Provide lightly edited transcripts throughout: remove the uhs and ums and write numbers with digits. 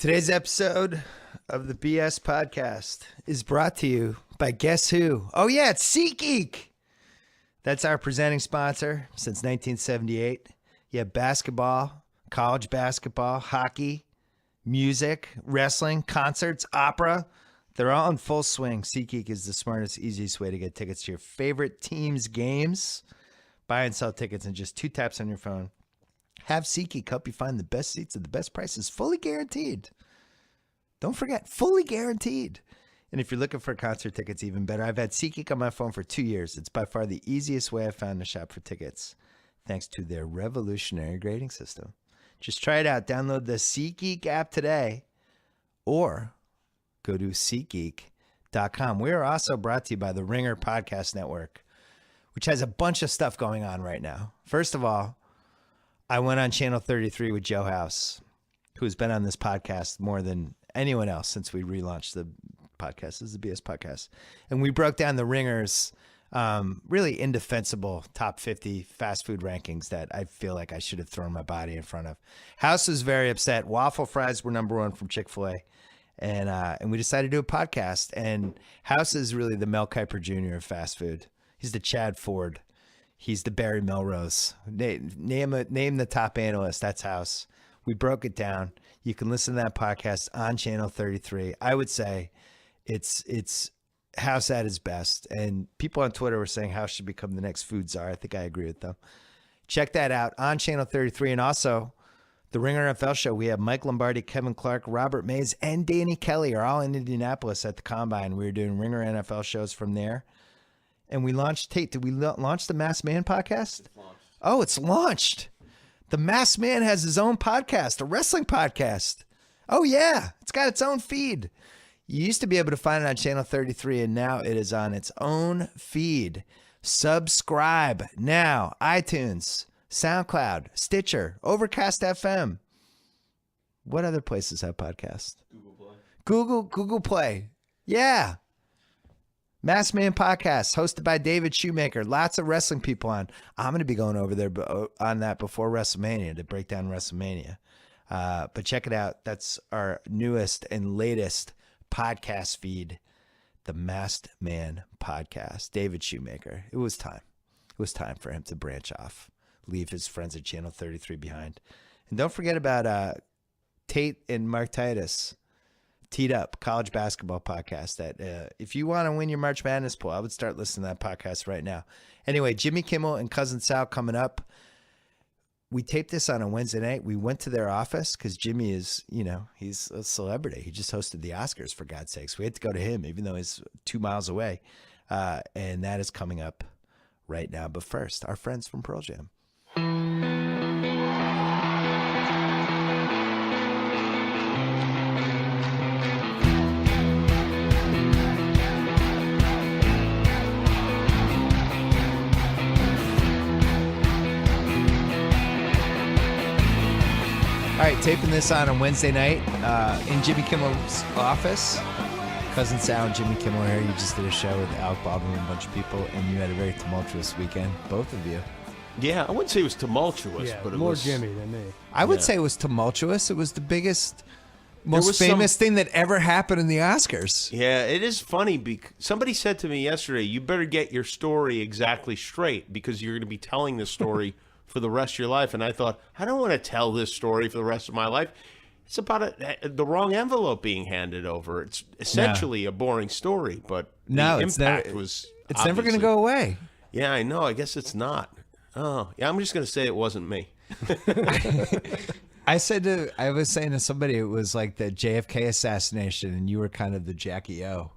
Today's episode of the BS Podcast is brought to you by guess who? Oh yeah, it's SeatGeek. That's our presenting sponsor since 1978. You have basketball, college basketball, hockey, music, wrestling, concerts, opera. They're all in full swing. SeatGeek is the smartest, easiest way to get tickets to your favorite team's games. Buy and sell tickets in just 2 taps on your phone. Have SeatGeek help you find the best seats at the best prices, fully guaranteed. Don't forget, fully guaranteed. And if you're looking for concert tickets, even better. I've had SeatGeek on my phone for 2 years. It's by far the easiest way I've found to shop for tickets, thanks to their revolutionary grading system. Just try it out. Download the SeatGeek app today or go to SeatGeek.com. We are also brought to you by the Ringer Podcast Network, which has a bunch of stuff going on right now. First of all, I went on Channel 33 with Joe House, who's been on this podcast more than anyone else since we relaunched the podcast. This is the BS Podcast. And we broke down the Ringer's really indefensible top 50 fast food rankings that I feel like I should have thrown my body in front of. House was very upset. Waffle fries were number 1 from Chick-fil-A. And we decided to do a podcast. And House is really the Mel Kiper Jr. of fast food. He's the Chad Ford. He's the Barry Melrose. Name the top analyst. That's House. We broke it down. You can listen to that podcast on Channel 33. I would say it's House at his best. And people on Twitter were saying House should become the next food czar. I think I agree with them. Check that out on Channel 33. And also, the Ringer NFL show, we have Mike Lombardi, Kevin Clark, Robert Mays, and Danny Kelly are all in Indianapolis at the Combine. We were doing Ringer NFL shows from there. And we launched, Tate, did we launch the Masked Man podcast? Oh, it's launched. The Masked Man has his own podcast, a wrestling podcast. Oh, yeah. It's got its own feed. You used to be able to find it on Channel 33, and now it is on its own feed. Subscribe now. iTunes, SoundCloud, Stitcher, Overcast FM. What other places have podcasts? Google Play. Yeah. Masked Man Podcast, hosted by David Shoemaker. Lots of wrestling people on. I'm going to be going over there on that before WrestleMania to break down WrestleMania. But check it out. That's our newest and latest podcast feed, the Masked Man Podcast. David Shoemaker. It was time. It was time for him to branch off, leave his friends at Channel 33 behind. And don't forget about Tate and Mark Titus. Teed Up, college basketball podcast that if you want to win your March Madness pool, I would start listening to that podcast right now. Anyway, Jimmy Kimmel and Cousin Sal coming up. We taped this on a Wednesday night. We went to their office because Jimmy is, he's a celebrity. He just hosted the Oscars, for God's sakes. We had to go to him, even though he's 2 miles away. And that is coming up right now. But first, our friends from Pearl Jam. All right, taping this on Wednesday night in Jimmy Kimmel's office. Cousin Sal and Jimmy Kimmel here. You just did a show with Alec Baldwin and a bunch of people, and you had a very tumultuous weekend, both of you. Yeah, I wouldn't say it was tumultuous, but it more was... Jimmy than me. I would say it was tumultuous. It was the biggest, most famous thing that ever happened in the Oscars. Yeah, it is funny because somebody said to me yesterday, you better get your story exactly straight because you're going to be telling this story for the rest of your life. And I thought, I don't want to tell this story for the rest of my life. It's about the wrong envelope being handed over. It's essentially a boring story, but the impact was It's never going to go away. Yeah, I know. I guess it's not. Oh, yeah, I'm just going to say it wasn't me. I was saying to somebody, it was like the JFK assassination, and you were kind of the Jackie O.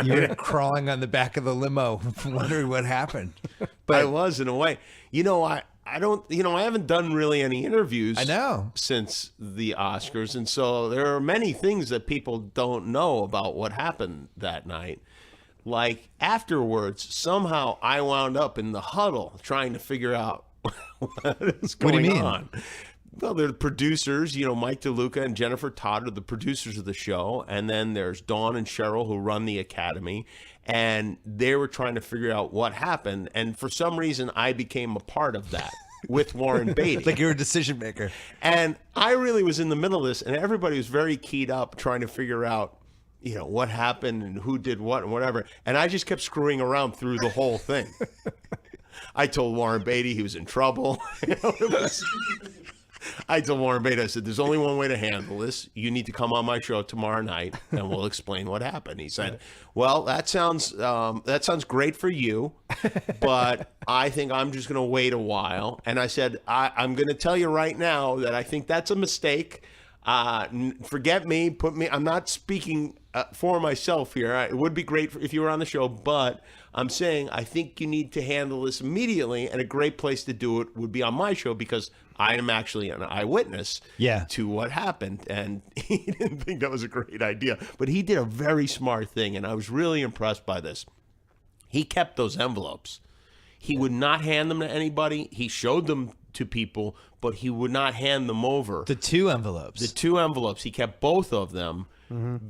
You were crawling on the back of the limo, wondering what happened. But I was, in a way. I don't, I haven't done really any interviews. I know. Since the Oscars, and so there are many things that people don't know about what happened that night. Like afterwards, somehow I wound up in the huddle trying to figure out what is going on. Well, they're the producers, Mike DeLuca and Jennifer Todd are the producers of the show. And then there's Dawn and Cheryl who run the Academy. And they were trying to figure out what happened. And for some reason, I became a part of that. with Warren Beatty. Like you're a decision maker. And I really was in the middle of this, and everybody was very keyed up trying to figure out, what happened and who did what and whatever. And I just kept screwing around through the whole thing. I told Warren Beatty he was in trouble. I told Warren Beatty, I said, there's only one way to handle this. You need to come on my show tomorrow night, and we'll explain what happened. He said, well, that sounds great for you, but I think I'm just going to wait a while. And I said, I'm going to tell you right now that I think that's a mistake. Forget me. I'm not speaking for myself here. It would be great if you were on the show, but I'm saying I think you need to handle this immediately, and a great place to do it would be on my show because I am actually an eyewitness to what happened. And he didn't think that was a great idea, but he did a very smart thing, and I was really impressed by this. He kept those envelopes. He would not hand them to anybody. He showed them to people, but he would not hand them over. The two envelopes. He kept both of them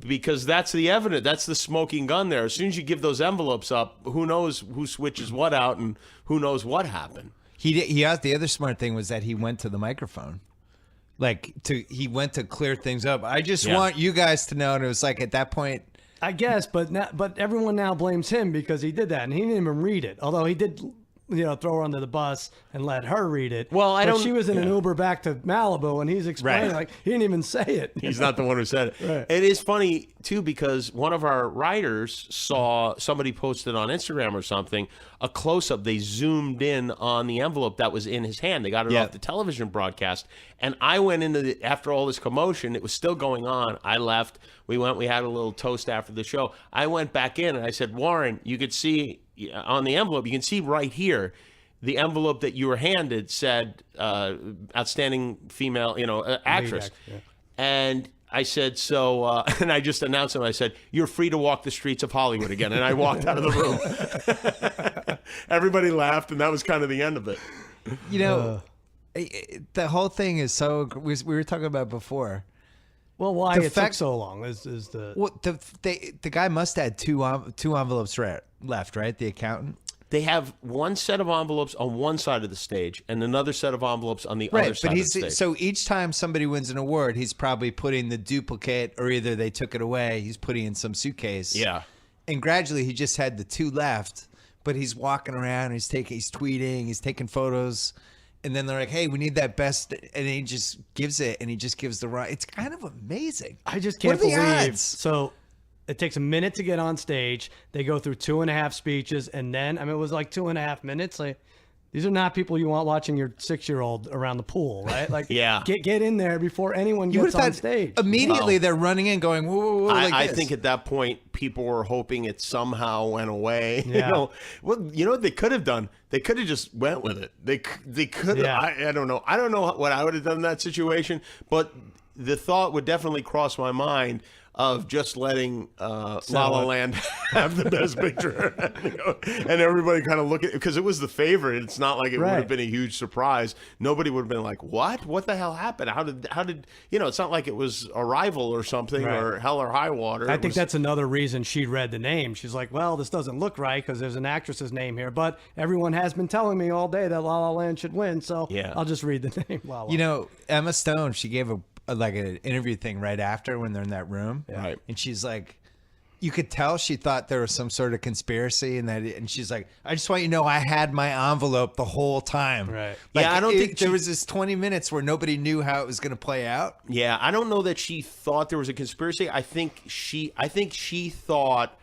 because that's the evidence. That's the smoking gun there. As soon as you give those envelopes up, who knows who switches what out and who knows what happened. The other smart thing was that he went to the microphone. He went to clear things up. I just want you guys to know, and it was like at that point, I guess, but everyone now blames him because he did that, and he didn't even read it. Although he did, throw her under the bus and let her read it. Well, she was in an Uber back to Malibu, and he's explaining he didn't even say it. He's not the one who said it. Right. It is funny too because one of our writers saw somebody posted on Instagram or something a close-up. They zoomed in on the envelope that was in his hand. They got it off the television broadcast, and I went into after all this commotion. It was still going on. I left. We had a little toast after the show. I went back in and I said, Warren, you could see on the envelope, you can see right here, the envelope that you were handed said outstanding female, actress. And I said, and I just announced him. I said, you're free to walk the streets of Hollywood again. And I walked out of the room. Everybody laughed, and that was kind of the end of it. The whole thing is so, we were talking about before. Well, why it took so long is the... Well, the guy must have had two envelopes left, right? The accountant? They have one set of envelopes on one side of the stage and another set of envelopes on the other side of the stage. So each time somebody wins an award, he's probably putting the duplicate, or either they took it away, he's putting in some suitcase. Yeah. And gradually he just had the two left, but he's walking around, he's tweeting, he's taking photos. And then they're like, hey, we need that best. And he just gives it, and he just gives the right. It's kind of amazing. I just can't What are the believe. odds? So it takes a minute to get on stage. They go through 2.5 speeches. And then, it was like 2.5 minutes. Like, these are not people you want watching your 6-year-old around the pool, right? Like, get in there before anyone gets on stage. Immediately they're running in going, whoa, whoa, whoa, I think at that point, people were hoping it somehow went away. Yeah. What they could have done? They could have just went with it. They could have. Yeah. I don't know. I don't know what I would have done in that situation, but the thought would definitely cross my mind of just letting La La Land have the best picture and everybody kind of look at it because it was the favorite. It's not like it would have been a huge surprise. Nobody would have been like, what the hell happened? How did it's not like it was Arrival or something or Hell or High Water. I think that's another reason she read the name. She's like, well, this doesn't look right because there's an actress's name here, but everyone has been telling me all day that La La Land should win, so I'll just read the name. La La. Emma Stone, she gave an interview thing right after when they're in that room. Right. And she's like, you could tell she thought there was some sort of conspiracy and she's like, I just want you to know I had my envelope the whole time. Right. I don't think there was this 20 minutes where nobody knew how it was going to play out. Yeah. I don't know that she thought there was a conspiracy. I think she thought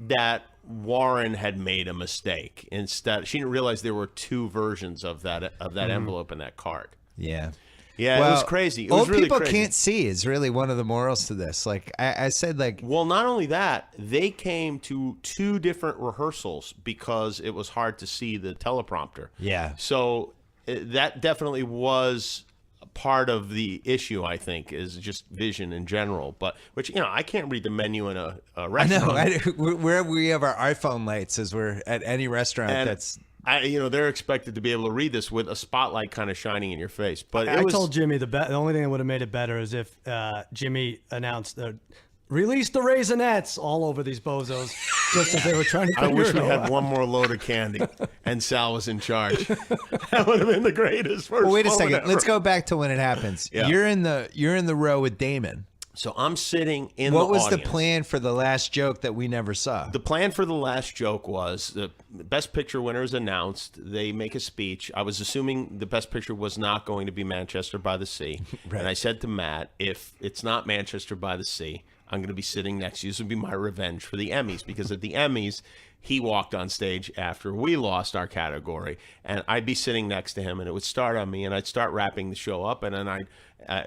that Warren had made a mistake. Instead, she didn't realize there were two versions of that envelope in that card. Yeah. Yeah, it was crazy. It was really people crazy. Can't see is really one of the morals to this. Like I said, well, not only that, they came to 2 different rehearsals because it was hard to see the teleprompter. Yeah. So that definitely was part of the issue, I think, is just vision in general. But I can't read the menu in a restaurant. I know. Wherever we have our iPhone lights, as we're at any restaurant, that's. They're expected to be able to read this with a spotlight kind of shining in your face. But I told Jimmy the only thing that would have made it better is if Jimmy announced release the Raisinets all over these bozos. Just as they were trying to I figure wish it we all had out. one more load of candy and Sal was in charge. That would have been the greatest first Well, wait a moment second. ever. Let's go back to when it happens. Yeah. You're in the row with Damon. So I'm sitting in What the was audience. the plan for the last joke that we never saw? The plan for the last joke was the Best Picture winner is announced. They make a speech. I was assuming the Best Picture was not going to be Manchester by the Sea. Right. And I said to Matt, if it's not Manchester by the Sea, I'm going to be sitting next to you. This would be my revenge for the Emmys, because at the Emmys, he walked on stage after we lost our category, and I'd be sitting next to him, and it would start on me, and I'd start wrapping the show up, and then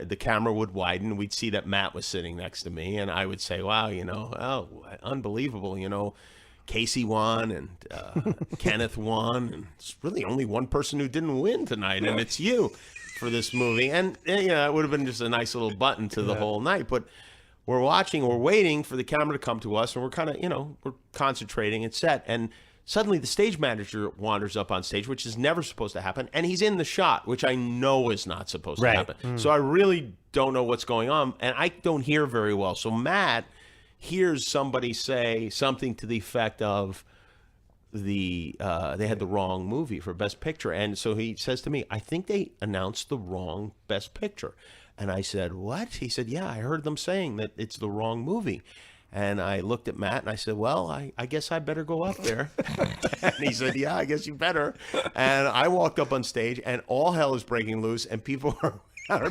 the camera would widen. We'd see that Matt was sitting next to me, and I would say, wow, unbelievable, Casey won, and Kenneth won, and it's really only one person who didn't win tonight, and it's you for this movie. And it would have been just a nice little button to the whole night, but we're waiting for the camera to come to us, and we're kind of, we're concentrating and set. And suddenly the stage manager wanders up on stage, which is never supposed to happen. And he's in the shot, which I know is not supposed to happen. So I really don't know what's going on. And I don't hear very well. So Matt hears somebody say something to the effect of they had the wrong movie for Best Picture. And so he says to me, I think they announced the wrong Best Picture. And I said, what? He said, yeah, I heard them saying that it's the wrong movie. And I looked at Matt and I said, well, I guess I better go up there. And he said, yeah, I guess you better. And I walked up on stage and all hell is breaking loose and people are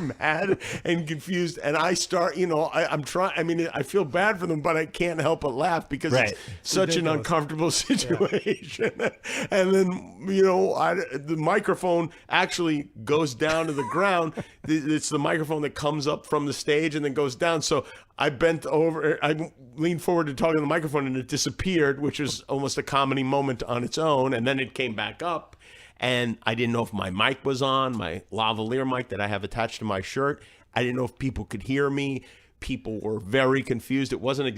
mad and confused. And I start, I'm trying. I mean, I feel bad for them, but I can't help but laugh because it's such an uncomfortable situation. Yeah. And then, the microphone actually goes down to the ground. It's the microphone that comes up from the stage and then goes down. So I bent over, I leaned forward to talk to the microphone and it disappeared, which was almost a comedy moment on its own. And then it came back up. And I didn't know if my mic was on, my lavalier mic that I have attached to my shirt. I didn't know if people could hear me. People were very confused. It wasn't a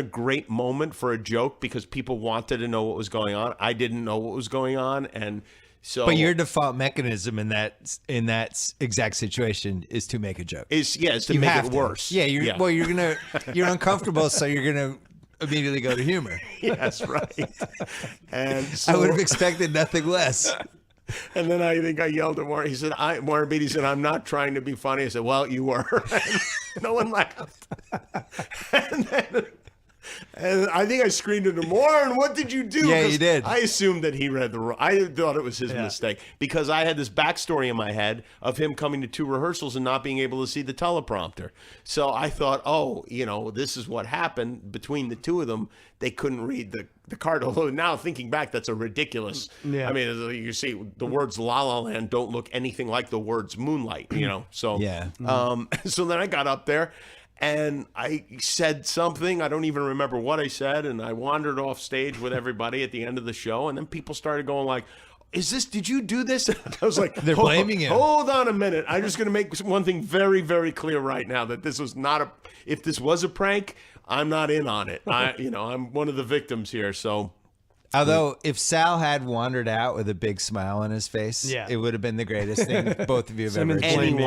great moment for a joke because people wanted to know what was going on. I didn't know what was going on. And so, but your default mechanism in that exact situation is to make a joke. Is to make it worse. Yeah, you're uncomfortable, so you're gonna immediately go to humor. Yes, right. And so, I would have expected nothing less. And then I think I yelled at Warren. He said, Warren Beatty said, I'm not trying to be funny. I said, well, you were. No one laughed. And I think I screamed at him, Warren, what did you do? Yeah, you did. I assumed that he read the wrong. I thought it was his mistake because I had this backstory in my head of him coming to 2 rehearsals and not being able to see the teleprompter. So I thought, this is what happened between the two of them. They couldn't read the card. Although now thinking back, that's a ridiculous. Yeah. I mean, you see the words La La Land don't look anything like the words Moonlight, So, yeah. So then I got up there. And I said something, I don't even remember what I said, and I wandered off stage with everybody at the end of the show, and then people started going like, did you do this? I was like, they're blaming you. Hold on a minute. I'm just going to make one thing very, very clear right now, that this was not if this was a prank, I'm not in on it. I'm one of the victims here, so. Although, if Sal had wandered out with a big smile on his face, it would have been the greatest thing both of you have ever seen.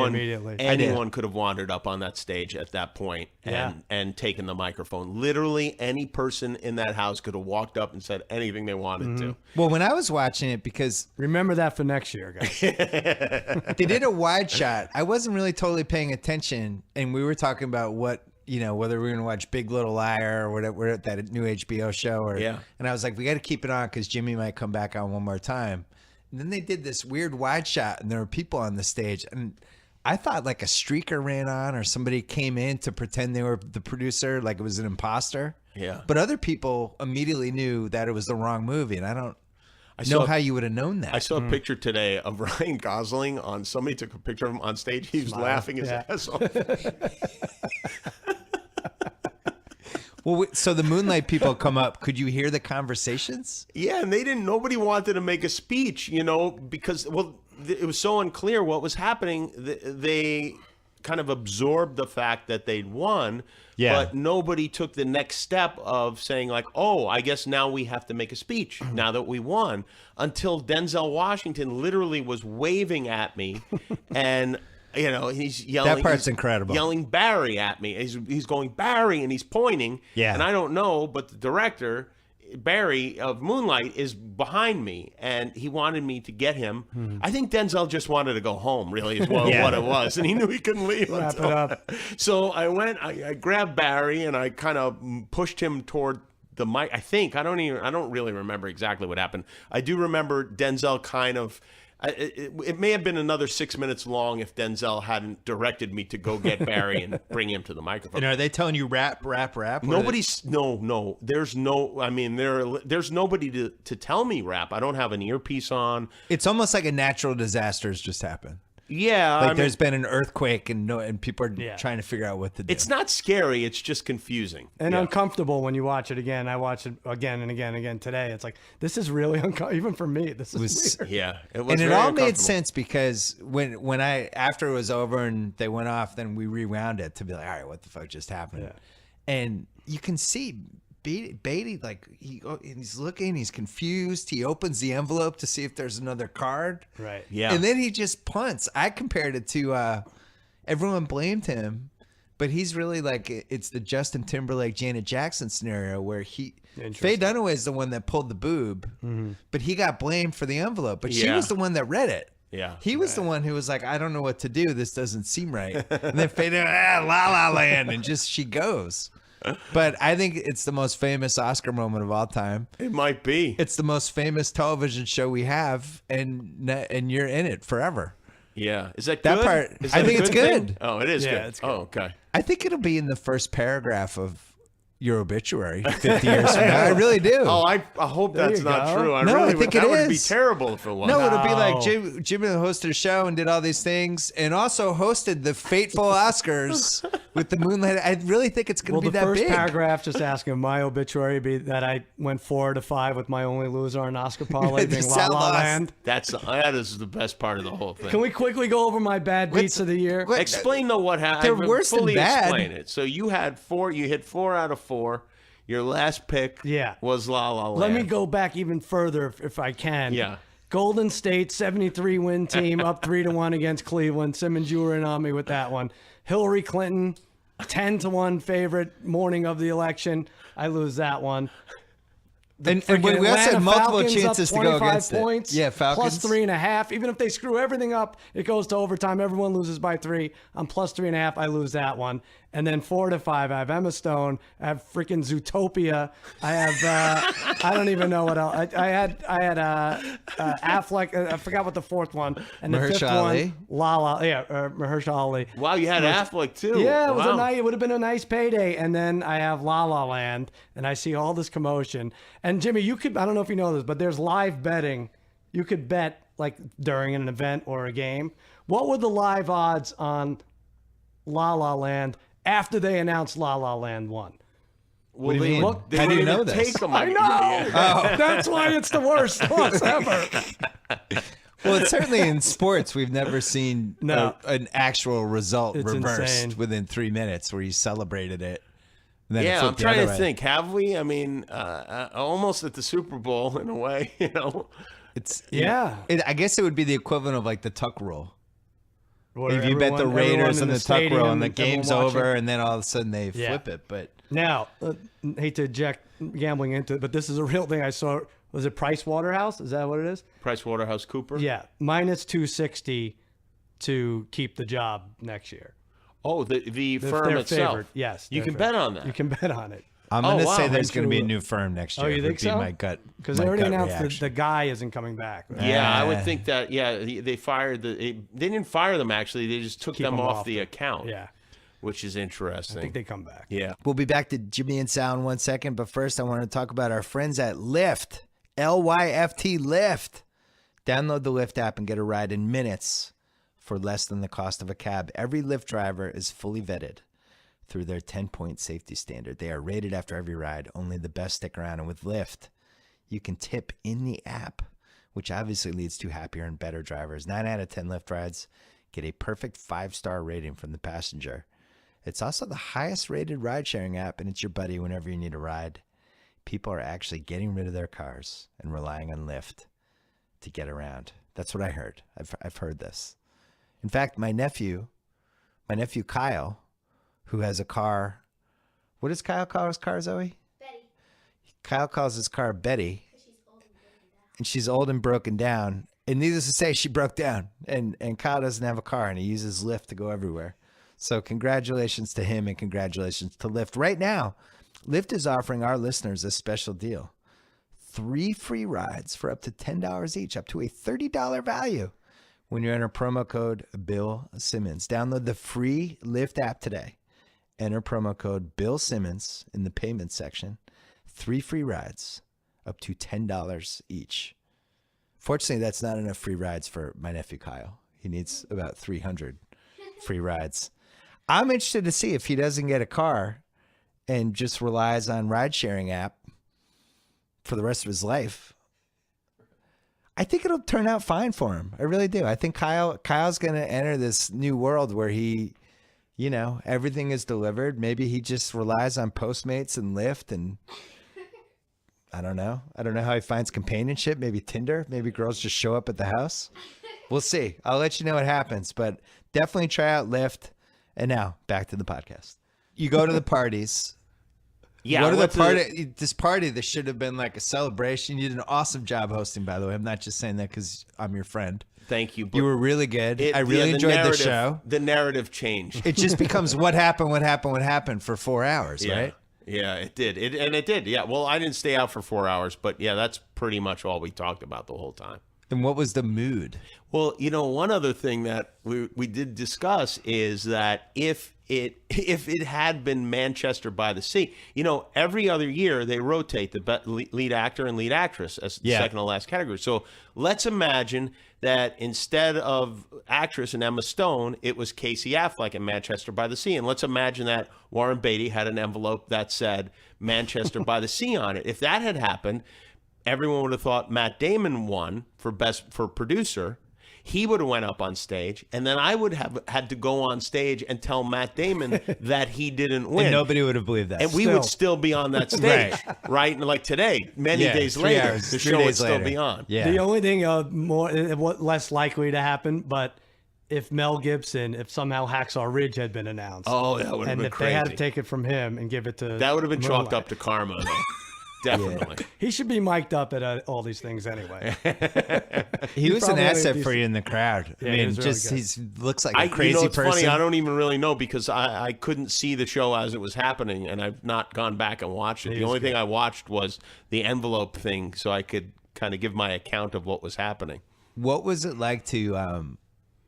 Anyone could have wandered up on that stage at that point and taken the microphone. Literally, any person in that house could have walked up and said anything they wanted to. Well, when I was watching it, because... Remember that for next year, guys. They did a wide shot. I wasn't really totally paying attention, and we were talking about whether we're going to watch Big Little Liar or whatever, that new HBO show. And I was like, we got to keep it on because Jimmy might come back on one more time. And then they did this weird wide shot and there were people on the stage. And I thought like a streaker ran on or somebody came in to pretend they were the producer, like it was an imposter. Yeah. But other people immediately knew that it was the wrong movie. And I don't know how you would have known that. I saw a picture today of Ryan Gosling somebody took a picture of him on stage. He was laughing his ass off. Well, so the Moonlight people come up. Could you hear the conversations? Yeah, and nobody wanted to make a speech, because, it was so unclear what was happening. They kind of absorbed the fact that they'd won, but nobody took the next step of saying like, oh, I guess now we have to make a speech now that we won, until Denzel Washington literally was waving at me and You know, he's yelling. That part's incredible. Yelling Barry at me. He's going Barry, and he's pointing. Yeah. And I don't know, but the director, Barry of Moonlight, is behind me, and he wanted me to get him. I think Denzel just wanted to go home, really, is what it was, and he knew he couldn't leave. Wrap it up. So I went. I grabbed Barry, and I kind of pushed him toward the mic. I think I don't really remember exactly what happened. I do remember Denzel kind of. It may have been another 6 minutes long if Denzel hadn't directed me to go get Barry and bring him to the microphone. And are they telling you rap? Nobody's no. There's no. I mean, there's nobody to tell me rap. I don't have an earpiece on. It's almost like a natural disaster has just happened. Yeah, like there's been an earthquake and people are trying to figure out what to do. It's not scary. It's just confusing and uncomfortable when you watch it again. I watched it again and again and again today. It's like, this is really uncomfortable. Even for me, this is weird. Yeah, it was. And it all made sense because when I after it was over and they went off, then we rewound it to be like, all right, what the fuck just happened? Yeah. And you can see Beatty, like he's looking, he's confused. He opens the envelope to see if there's another card. Right. Yeah. And then he just punts. I compared it to everyone blamed him, but he's really like it's the Justin Timberlake, Janet Jackson scenario where Faye Dunaway is the one that pulled the boob, but he got blamed for the envelope. But she was the one that read it. Yeah. He was the one who was like, I don't know what to do. This doesn't seem right. And then Faye Dunaway, La La Land, and just she goes. But I think it's the most famous Oscar moment of all time. It might be. It's the most famous television show we have, and you're in it forever. Yeah. Is that that good? part? Is I that think a it's good good. thing? Oh, it is good. It's good. Oh, okay. I think it'll be in the first paragraph of your obituary 50 years from now. I really do. Oh, I hope that's not true. I think it would be is. terrible if it was. No, it'll be like Jimmy hosted a show and did all these things and also hosted the fateful Oscars with the Moonlight. I really think it's going to be that big. Well, the first paragraph just asking my obituary be that I went 4-5 with my only loser on Oscar parlay being La La Land. That is the best part of the whole thing. Can we quickly go over my bad beats of the year? Explain though what happened. They're worse than bad. Explain it. So you had 4. You hit 4 out of 4. Your last pick was La La Land. Let me go back even further if I can. Yeah. Golden State, 73 win team, up 3-1 against Cleveland. Simmons, you were in on me with that one. Hillary Clinton, 10-1 favorite morning of the election. I lose that one. And we also had multiple chances to go against points, it. Yeah, Falcons. Plus 3.5. Even if they screw everything up, it goes to overtime. Everyone loses by 3. I'm plus 3.5. I lose that one. And then 4-5. I have Emma Stone. I have freaking Zootopia. I have I don't even know what else. I had Affleck. I forgot what the fourth one. And the fifth one, Mahershala Ali. Wow, you had Affleck too. Yeah, it would have been a nice payday. And then I have La La Land, and I see all this commotion. And Jimmy, I don't know if you know this, but there's live betting. You could bet like during an event or a game. What were the live odds on La La Land after they announced La La Land won? What do you mean? How do you know this? I know. Oh. That's why it's the worst loss ever. Well, it's certainly in sports, we've never seen an actual result reversed insane. Within 3 minutes where you celebrated it. Yeah, I'm trying to think. Have we? I mean, almost at the Super Bowl in a way, you know. I guess it would be the equivalent of like the tuck rule. Where if you bet the Raiders in the tuck rule and the game's over and then all of a sudden they flip it. But now, hate to inject gambling into it, but this is a real thing I saw. Was it Price Waterhouse? Is that what it is? Price Waterhouse Cooper? Yeah, minus 260 to keep the job next year. Oh, the firm itself. Favored. Yes. You can bet on that. You can bet on it. I'm going to say there's going to be a new firm next year. Oh, you think so? My gut. Because they already announced that the guy isn't coming back. Right? Yeah, I would think that. Yeah, they fired they didn't fire them actually. They just took them off the account. Yeah. Which is interesting. I think they come back. Yeah. We'll be back to Jimmy and Sal in 1 second, but first I want to talk about our friends at Lyft. Lyft. Lyft. Download the Lyft app and get a ride in minutes for less than the cost of a cab. Every Lyft driver is fully vetted through their 10-point safety standard. They are rated after every ride. Only the best stick around. And with Lyft, you can tip in the app, which obviously leads to happier and better drivers. 9 out of 10 Lyft rides get a perfect 5-star rating from the passenger. It's also the highest rated ride-sharing app, and it's your buddy whenever you need a ride. People are actually getting rid of their cars and relying on Lyft to get around. That's what I heard. I've heard this. In fact, my nephew Kyle, who has a car. What does Kyle call his car, Zoe? Betty. Kyle calls his car Betty. And she's old and broken down. And needless to say, she broke down. And Kyle doesn't have a car, and he uses Lyft to go everywhere. So congratulations to him and congratulations to Lyft. Right now, Lyft is offering our listeners a special deal. 3 free rides for up to $10 each, up to a $30 value when you enter promo code Bill Simmons. Download the free Lyft app today. Enter promo code Bill Simmons in the payment section. 3 free rides, up to $10 each. Fortunately, that's not enough free rides for my nephew Kyle. He needs about 300 free rides. I'm interested to see if he doesn't get a car and just relies on ride-sharing app for the rest of his life. I think it'll turn out fine for him. I really do. I think Kyle's going to enter this new world where he, everything is delivered. Maybe he just relies on Postmates and Lyft, and I don't know. I don't know how he finds companionship. Maybe Tinder. Maybe girls just show up at the house. We'll see. I'll let you know what happens, but definitely try out Lyft. And now back to the podcast. You go to the parties. Yeah, go to the party. This party, this should have been like a celebration. You did an awesome job hosting, by the way. I'm not just saying that because I'm your friend. Thank you. You were really good. I really enjoyed the show. The narrative changed. It just becomes what happened for 4 hours, right? Yeah, it did. It did. Yeah. Well, I didn't stay out for 4 hours, but yeah, that's pretty much all we talked about the whole time. And what was the mood? Well, one other thing that we did discuss is that if it had been Manchester by the Sea, every other year they rotate the lead actor and lead actress as the second to last category. So let's imagine that instead of actress and Emma Stone, it was Casey Affleck in Manchester by the Sea. And let's imagine that Warren Beatty had an envelope that said Manchester by the Sea on it. If that had happened, everyone would have thought Matt Damon won for producer. He would have went up on stage, and then I would have had to go on stage and tell Matt Damon that he didn't win. And nobody would have believed that. And we would still be on that stage, right? And like today, many days later, the show would still be on. Yeah. The only thing less likely to happen, but if Mel Gibson, if somehow Hacksaw Ridge had been announced. Oh, that would have been crazy. And if they had to take it from him and give it to that would have been chalked up to karma, though. Definitely. Yeah. He should be mic'd up at all these things anyway. He was an asset for you in the crowd. Yeah, I mean, he looks like a crazy it's person. Funny, I don't even really know because I couldn't see the show as it was happening, and I've not gone back and watched it. The only thing I watched was the envelope thing, so I could kind of give my account of what was happening. What was it like to? I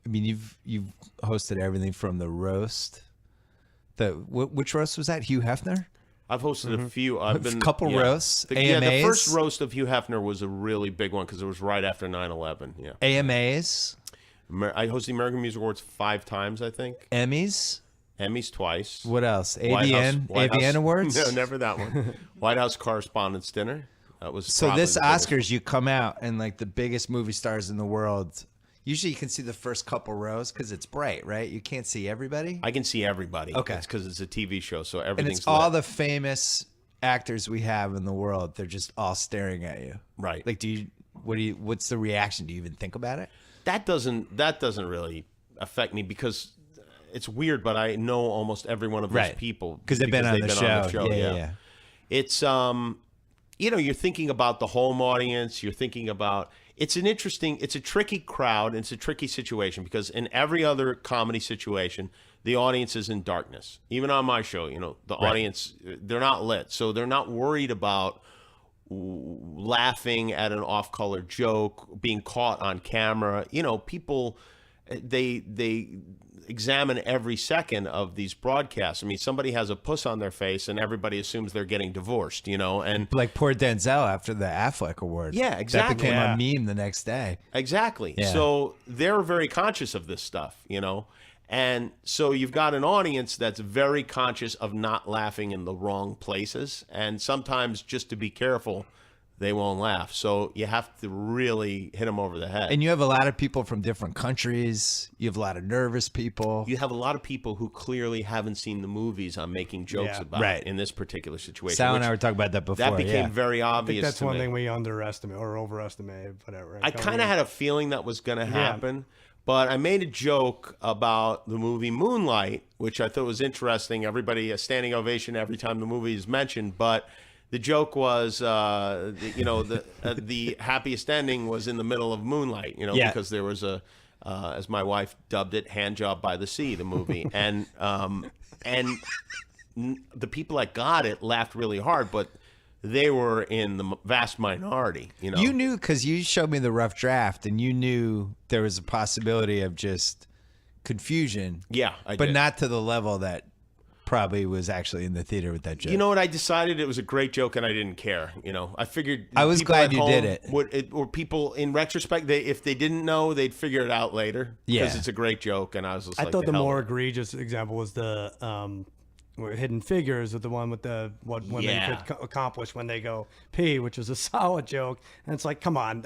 mean, you've hosted everything from the roast. Which roast was that? Hugh Hefner. I've hosted a few. I've been a couple roasts. AMAs. The first roast of Hugh Hefner was a really big one because it was right after 9/11. Yeah. AMAs. I hosted the American Music Awards 5 times, I think. Emmys twice. What else? AVN Awards. No, never that one. White House Correspondents' Dinner. That was so. This Oscars, you come out and like the biggest movie stars in the world. Usually you can see the first couple rows because it's bright, right? You can't see everybody. I can see everybody. Okay. It's because it's a TV show, so everything's and it's all the famous actors we have in the world. They're just all staring at you. Right. Like, what's the reaction? Do you even think about it? That doesn't really affect me because it's weird, but I know almost every one of those people because they've been on the show. Yeah. It's you're thinking about the home audience. You're thinking about. It's a tricky crowd, and it's a tricky situation because in every other comedy situation, the audience is in darkness. Even on my show, the audience, they're not lit. So they're not worried about laughing at an off-color joke, being caught on camera. People, they examine every second of these broadcasts. I mean, somebody has a puss on their face and everybody assumes they're getting divorced, and like poor Denzel after the Affleck Award. Yeah, exactly. That became a meme the next day. Exactly. Yeah. So they're very conscious of this stuff, and so you've got an audience that's very conscious of not laughing in the wrong places. And sometimes just to be careful, they won't laugh. So you have to really hit them over the head. And you have a lot of people from different countries. You have a lot of nervous people. You have a lot of people who clearly haven't seen the movies I'm making jokes about in this particular situation. Sal and I were talking about that before. That became very obvious. I think that's one thing we underestimate or overestimate, whatever. I kind of had a feeling that was going to happen. But I made a joke about the movie Moonlight, which I thought was interesting. Everybody a standing ovation every time the movie is mentioned. But the joke was, the happiest ending was in the middle of Moonlight, because there was a, as my wife dubbed it, hand job by the sea, the movie, and the people that got it laughed really hard, but they were in the vast minority. You knew because you showed me the rough draft, and you knew there was a possibility of just confusion. Yeah, I but did. Not to the level that probably was actually in the theater with that joke. You know what? I decided it was a great joke, and I didn't care. I figured I was people glad at you home did it. Or people in retrospect, if they didn't know, they'd figure it out later. Yeah, because it's a great joke, and I was just I like, thought the more egregious example was the Hidden Figures, with the one with the what women could accomplish when they go pee, which was a solid joke. And it's like, come on,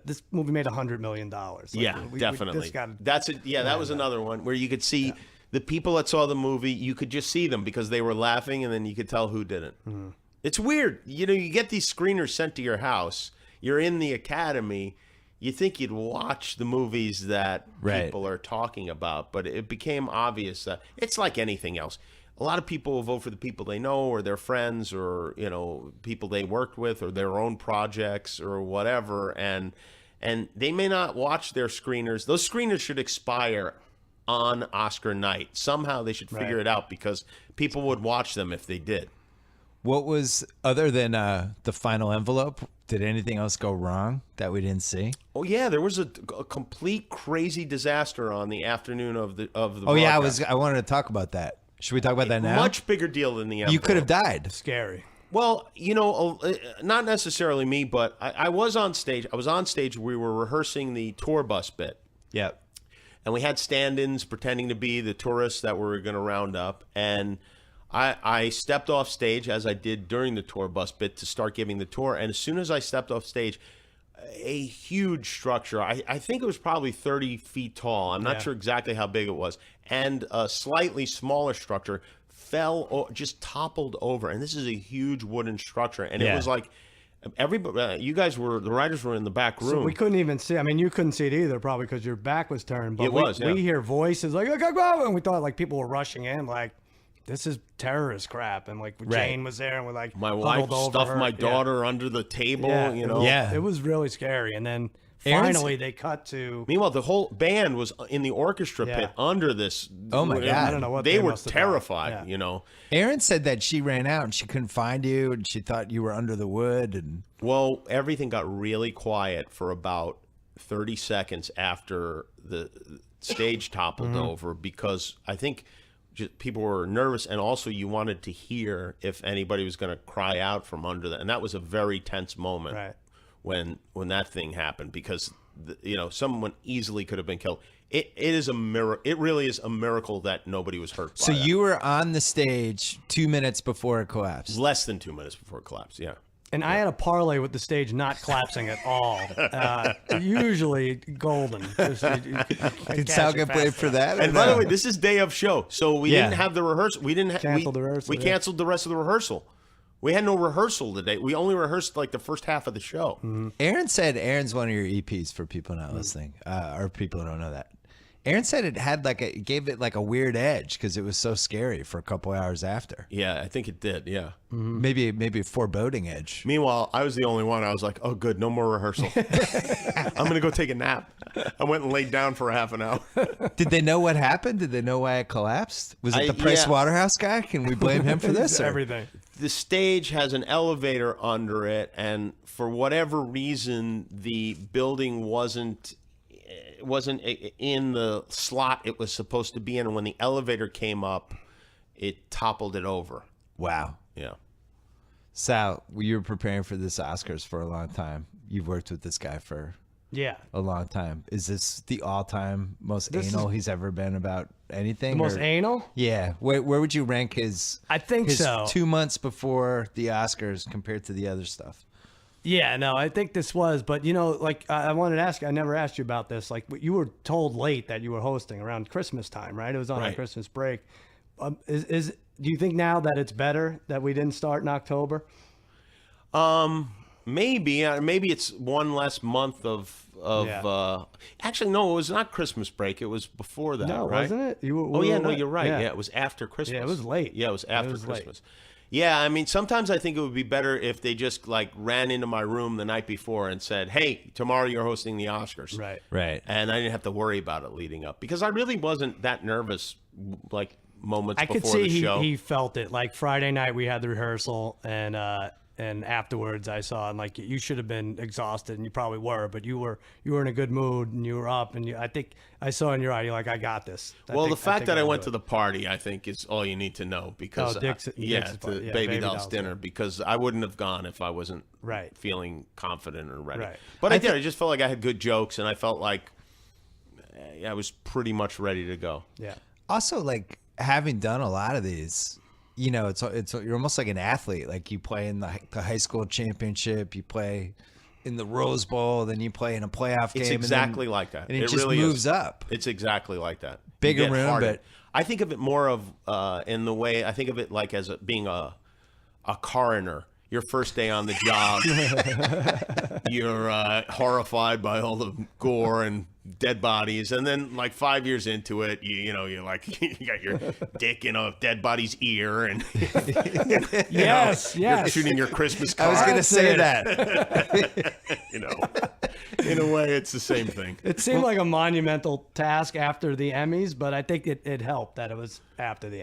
this movie made $100 million. Definitely. That was another one where you could see the people that saw the movie. You could just see them because they were laughing, and then you could tell who didn't. Mm-hmm. It's weird. You get these screeners sent to your house. You're in the Academy. You think you'd watch the movies that people are talking about, but it became obvious that it's like anything else. A lot of people will vote for the people they know or their friends or, people they worked with or their own projects or whatever. And they may not watch their screeners. Those screeners should expire on Oscar night. Somehow they should figure it out because people would watch them if they did. What was, other than the final envelope, did anything else go wrong that we didn't see? Oh yeah, there was a complete crazy disaster on the afternoon of the. Oh yeah, I wanted to talk about that. Should we talk about that now? Much bigger deal than the envelope. You could have died. Scary. Well, not necessarily me, but I was on stage. I was on stage. We were rehearsing the tour bus bit. Yep. And we had stand-ins pretending to be the tourists that we were going to round up. And I stepped off stage, as I did during the tour bus bit, to start giving the tour. And as soon as I stepped off stage, a huge structure, I think it was probably 30 feet tall. I'm not sure exactly how big it was. And a slightly smaller structure just toppled over. And this is a huge wooden structure. And it was like, everybody, the writers were in the back room. So we couldn't even see. I mean, you couldn't see it either, probably because your back was turned. But we hear voices like, and we thought like people were rushing in, like, this is terrorist crap. And like Jane was there, and we're like, my wife stuffed my daughter under the table. It was really scary. And then finally they cut to. Meanwhile, the whole band was in the orchestra pit under this. Oh my God! I don't know what they were terrified. Erin said that she ran out and she couldn't find you, and she thought you were under the wood. And well, everything got really quiet for about 30 seconds after the stage toppled over, because I think people were nervous, and also you wanted to hear if anybody was going to cry out from under that, and that was a very tense moment when that thing happened, because someone easily could have been killed. It is a miracle. It really is a miracle that nobody was hurt. So you were on the stage 2 minutes before it collapsed. Less than 2 minutes before it collapsed. Yeah. And I had a parlay with the stage not collapsing at all. Usually golden. Did Sal get blamed for that? And by the way, this is day of show, so we didn't have the rehearsal. We didn't cancel the rehearsal. We canceled the rest of the rehearsal. We had no rehearsal today. We only rehearsed like the first half of the show. Mm-hmm. Erin said Erin's one of your EPs for people not listening, or people who don't know that. Erin said it gave it like a weird edge because it was so scary for a couple hours after. Yeah, I think it did. Yeah, maybe a foreboding edge. Meanwhile, I was the only one. I was like, "Oh, good, no more rehearsal. I'm gonna go take a nap." I went and laid down for half an hour. Did they know what happened? Did they know why it collapsed? Was it the Price Waterhouse guy? Can we blame him for this? Everything. The stage has an elevator under it, and for whatever reason, the building wasn't in the slot it was supposed to be in, and when the elevator came up, it toppled it over. Wow. Yeah. Sal, you were preparing for this Oscars for a long time. You've worked with this guy for a long time. Is this the all-time most anal he's ever been about anything? The most anal? Yeah. Where would you rank his? I think so. 2 months before the Oscars compared to the other stuff. Yeah, no, I think this was, but I wanted to ask you, I never asked you about this. Like, you were told late that you were hosting around Christmas time, right? It was on a Christmas break. Do you think now that it's better that we didn't start in October? Maybe it's one less month of actually, no, it was not Christmas break. It was before that, No, right? wasn't it? Oh, yeah, no, you're right. Yeah, it was after Christmas. Yeah, it was late. Yeah, it was after was late. Christmas. Yeah, I mean, sometimes I think it would be better if they just like ran into my room the night before and said, "Hey, tomorrow you're hosting the Oscars." Right. And I didn't have to worry about it leading up because I really wasn't that nervous like moments I before could see the show. he felt it. Like Friday night, we had the rehearsal, and afterwards, I saw him. Like you should have been exhausted, and you probably were, but you were in a good mood, and you were up, and I think I saw in your eye, you're like, I got this. The fact that I went to the party, I think, is all you need to know because Dick's Baby Doll's dinner, because I wouldn't have gone if I wasn't feeling confident or ready. Right. But I did. I just felt like I had good jokes, and I felt like I was pretty much ready to go. Yeah. Also, like having done a lot of these, you know, it's you're almost like an athlete. Like you play in the high school championship, you play in the Rose Bowl, then you play in a playoff game. It's exactly like that. And it just really moves is. up. It's exactly like that. Bigger room, but I think of it more of in the way I think of it like as being a coroner. Your first day on the job, you're horrified by all the gore and dead bodies, and then like 5 years into it, you're like you got your dick in a dead body's ear, and yes, you're shooting your Christmas card. I was gonna say that. In a way, it's the same thing. It seemed like a monumental task after the Emmys, but I think it helped that it was after the,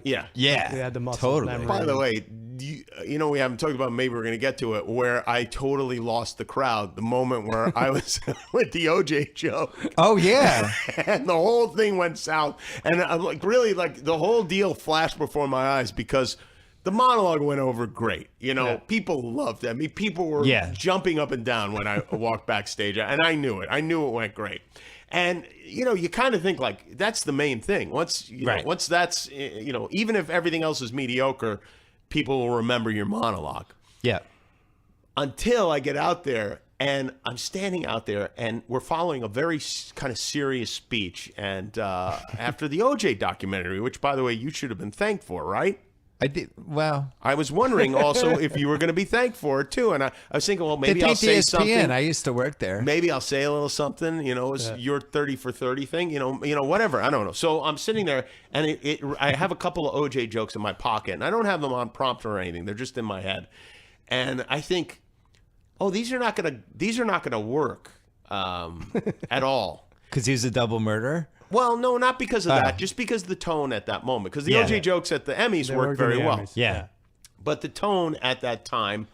yeah, we had the muscle memory. By the way, we haven't talked about. Maybe we're going to get to it where I totally lost the crowd. The moment where I was with the OJ joke. Oh yeah, and the whole thing went south, and I'm like, really, like the whole deal flashed before my eyes because the monologue went over great. People loved it. I mean, people were jumping up and down when I walked backstage, and I knew it. I knew it went great. And, you kind of think like that's the main thing. Once that's, even if everything else is mediocre, people will remember your monologue. Yeah. Until I get out there and I'm standing out there and we're following a very kind of serious speech. And after the OJ documentary, which, by the way, you should have been thanked for, right? I did. Well, I was wondering also if you were going to be thanked for it too, and I was thinking, well, maybe I'll say ESPN. something. I used to work there. Maybe I'll say a little something. It was your 30 for 30 thing. Whatever. I don't know. So I'm sitting there, and I have a couple of OJ jokes in my pocket, and I don't have them on prompter or anything. They're just in my head, and I think, these are not gonna work at all. Because he was a double murderer. Well, no, not because of that. Just because of the tone at that moment. Because the OJ jokes at the Emmys worked very well. Emmys. Yeah. But the tone at that time,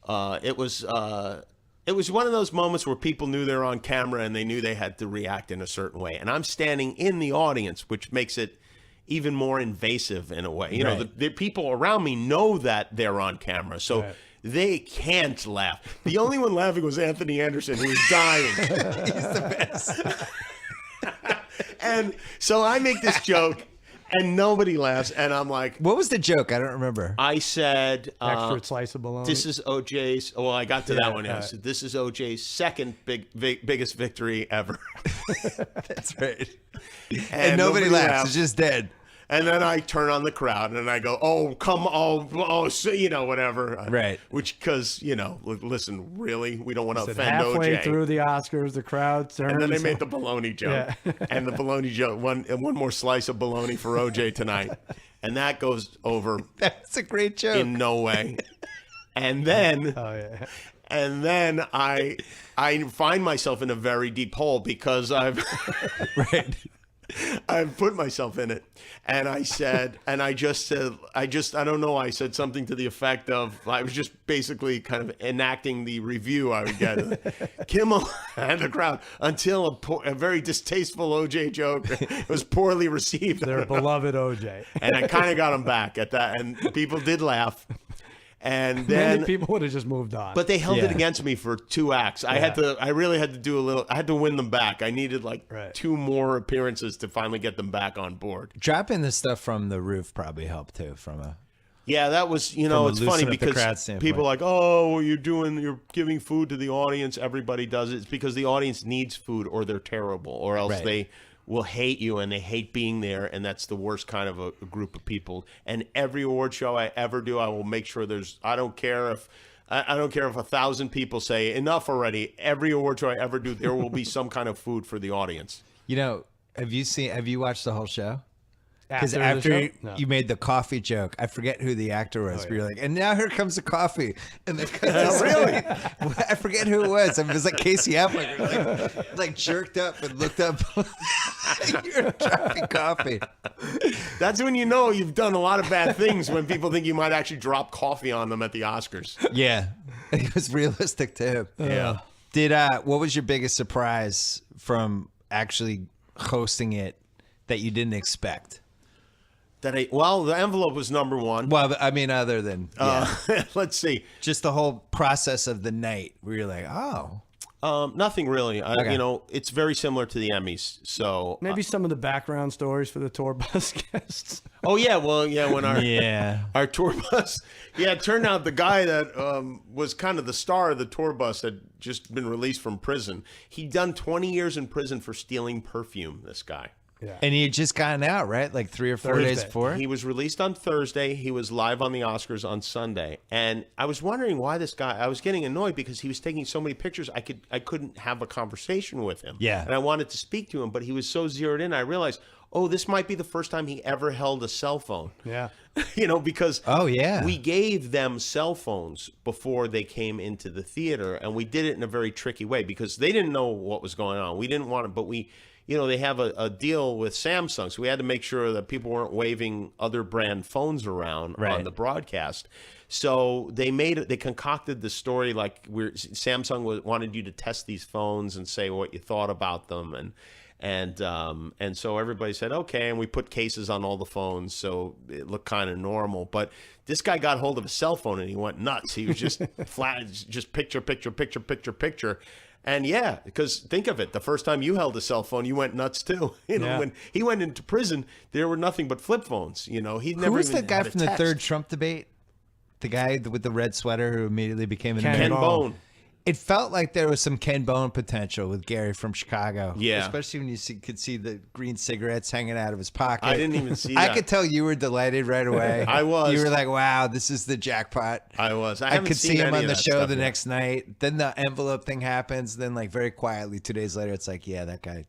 it was one of those moments where people knew they were on camera and they knew they had to react in a certain way. And I'm standing in the audience, which makes it even more invasive in a way. The people around me know that they're on camera, so they can't laugh. The only one laughing was Anthony Anderson, who was dying. He's the best. And so I make this joke, and nobody laughs. And I'm like, what was the joke? I don't remember. I said, extra slice of bologna. This is OJ's. Oh, I got to that one. I said, this is OJ's second biggest victory ever. That's right. And nobody laughs. It's just dead. And then I turn on the crowd and I go, "Oh, come on, so, whatever." Right. Which, because listen, really, we don't want to offend halfway OJ. through the Oscars, the crowd turns. And then they made the bologna joke, and the bologna joke, one more slice of bologna for OJ tonight, and that goes over. That's a great joke. In no way. And then, and then I find myself in a very deep hole because I've I've put myself in it. And I said, I don't know, I said something to the effect of, I was just basically kind of enacting the review I would get. Kimmel and the crowd, until a very distasteful OJ joke was poorly received. Their beloved OJ. And I kind of got him back at that, and people did laugh. And then many people would have just moved on. But they held it against me for 2 acts. I really had to do a little. I had to win them back. I needed like 2 more appearances to finally get them back on board. Dropping the stuff from the roof probably helped too. That was, it's funny because people are like, oh, you're giving food to the audience. Everybody does it. It's because the audience needs food, or they're terrible, or else they will hate you, and they hate being there, and that's the worst kind of a group of people. And every award show I ever do, I will make sure I don't care if I don't care if 1,000 people say enough already. Every award show I ever do, there will be some kind of food for the audience. You know, have you watched the whole show? Because After you made the coffee joke, I forget who the actor was. But you're like, and now here comes the coffee. And then really? I forget who it was. It was like Casey Affleck, like jerked up and looked up. You're dropping coffee. That's when you know you've done a lot of bad things, when people think you might actually drop coffee on them at the Oscars. Yeah, it was realistic too. Yeah. What was your biggest surprise from actually hosting it that you didn't expect? Well, the envelope was number one. Well, I mean, other than let's see, just the whole process of the night where you're like, oh, nothing really. Okay. You know, it's very similar to the Emmys. So maybe some of the background stories for the tour bus guests. Oh yeah, well yeah, when our tour bus, it turned out the guy that was kind of the star of the tour bus had just been released from prison. He'd done 20 years in prison for stealing perfume. This guy. Yeah. And he had just gotten out, right? Like 3 or 4 days before? He was released on Thursday. He was live on the Oscars on Sunday. And I was wondering why this guy, I was getting annoyed because he was taking so many pictures, I couldn't have a conversation with him. Yeah. And I wanted to speak to him, but he was so zeroed in, I realized, this might be the first time he ever held a cell phone. Yeah. Because yeah, we gave them cell phones before they came into the theater, and we did it in a very tricky way because they didn't know what was going on. We didn't want to, but they have a deal with Samsung, so we had to make sure that people weren't waving other brand phones around on the broadcast. So they concocted the story like Samsung wanted you to test these phones and say what you thought about them, and so everybody said okay, and we put cases on all the phones, so it looked kind of normal. But this guy got hold of a cell phone and he went nuts. He was just just picture. And yeah, because think of it, the first time you held a cell phone, you went nuts too. When he went into prison, there were nothing but flip phones. He'd never even Who was the guy from the text. third Trump debate? The guy with the red sweater who immediately became an Ken Bone. It felt like there was some Ken Bone potential with Gary from Chicago. Yeah. Especially when you could see the green cigarettes hanging out of his pocket. I didn't even see that. I could tell you were delighted right away. I was. You were like, wow, this is the jackpot. I was. I could see him on the show the next night. Then the envelope thing happens. Then like very quietly 2 days later, it's like, yeah, that guy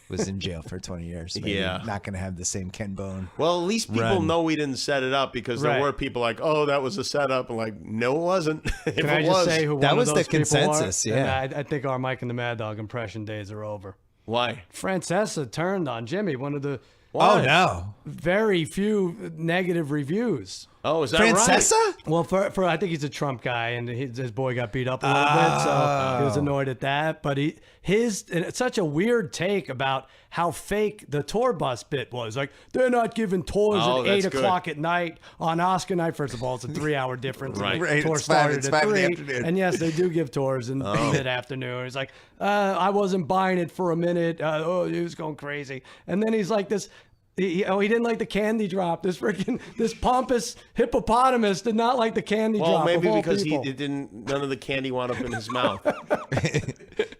was in jail for 20 years. Maybe not going to have the same Ken Bone. Well, at least people know we didn't set it up, because there were people like, oh, that was a setup. I'm like, no, it wasn't. Can I just say who that one was of those the consensus, people are? yeah. And I think our Mike and the Mad Dog impression days are over. Why? Francesa turned on Jimmy, one of the Oh, no. very few negative reviews. Oh, is that Francesa? right? Well, for I think he's a Trump guy, and his boy got beat up a little bit, so he was annoyed at that. But and it's such a weird take about how fake the tour bus bit was. Like, they're not giving tours at 8 o'clock at night on Oscar night. First of all, it's a 3-hour difference. Right. The tour It's started five at in the 3. afternoon. And yes, they do give tours in mid-afternoon. He's like, I wasn't buying it for a minute. He was going crazy. And then he's like this. He didn't like the candy drop. This pompous hippopotamus did not like the candy drop. Well, maybe because people. none of the candy wound up in his mouth.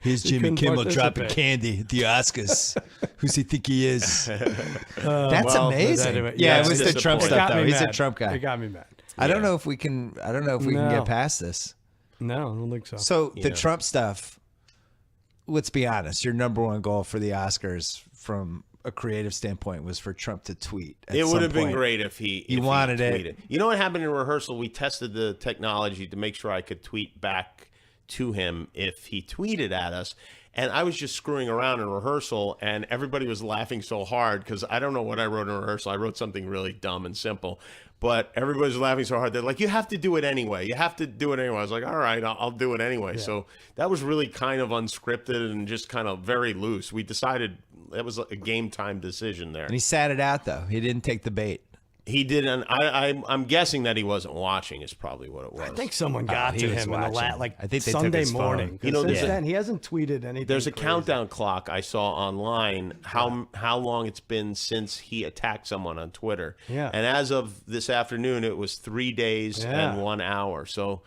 Here's Jimmy Kimmel dropping participate. candy at the Oscars. Who's he think he is? That's well, amazing. anyway, yeah, yeah, it was the it's Trump disappointing. stuff though. He's a Trump guy. It got me mad. I don't know if we can. can get past this. No, I don't think so. So the Trump stuff. Let's be honest. Your number one goal for the Oscars, from a creative standpoint, was for Trump to tweet. It would have been great if he wanted tweeted. it. You know what happened in rehearsal? We tested the technology to make sure I could tweet back to him if he tweeted at us. And I was just screwing around in rehearsal, and everybody was laughing so hard because I don't know what I wrote in rehearsal. I wrote something really dumb and simple, but everybody was laughing so hard. They're like, you have to do it anyway. You have to do it anyway. I was like, all right, I'll do it anyway. Yeah. So that was really kind of unscripted and just kind of very loose. We decided that was a game time decision there. And he sat it out, though. He didn't take the bait. He didn't. I'm guessing that he wasn't watching is probably what it was. I think someone got to him in the I think they took Sunday his phone. morning. You know, Since then, he hasn't tweeted anything. There's a crazy. countdown clock I saw online how long it's been since he attacked someone on Twitter. Yeah. And as of this afternoon, it was 3 days and 1 hour. So,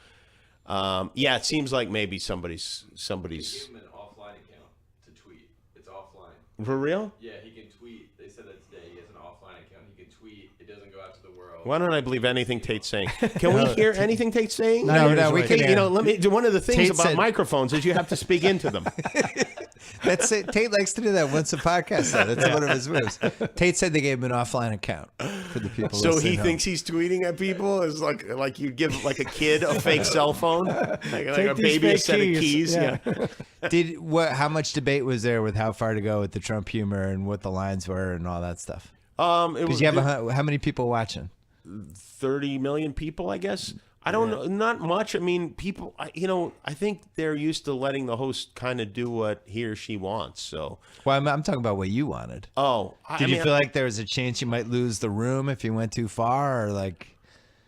it seems like maybe somebody's. They gave him an offline account to tweet. It's offline. For real? Yeah, he can tweet. They said that today. He has an offline account. He can tweet. It doesn't go out to the world. Why don't I believe anything Tate's saying? Can we hear anything Tate's saying? No, we can. Let me. One of the things Tate about said- microphones is you have to speak into them. That's it. Tate likes to do that once a podcast, though. That's one of his moves. Tate said they gave him an offline account for the people. So he listening thinks he's tweeting at people is like you give like a kid a fake cell phone, like a baby a set of keys. Yeah. How much debate was there with how far to go with the Trump humor and what the lines were and all that stuff? Because you have how many people watching? 30 million people, I guess. I don't know, not much. I mean, people, I think they're used to letting the host kind of do what he or she wants. So, well, I'm talking about what you wanted. Oh, did you feel like there was a chance you might lose the room if you went too far, or like?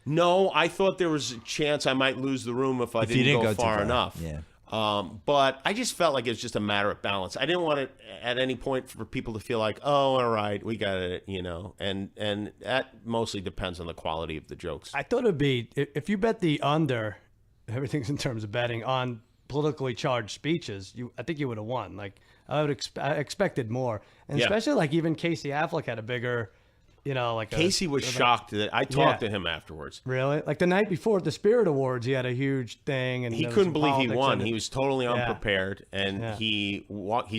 No, I thought there was a chance I might lose the room if I didn't go far enough. Yeah. But I just felt like it was just a matter of balance. I didn't want it at any point for people to feel like, oh, all right, we got it, and that mostly depends on the quality of the jokes. I thought it'd be, if you bet the under, everything's in terms of betting, on politically charged speeches, I think you would have won. Like, I expected more. And especially like even Casey Affleck had a bigger, Casey was shocked that I talked to him afterwards. Really? Like the night before at the Spirit Awards, he had a huge thing, and he couldn't believe he won. He was totally unprepared, and he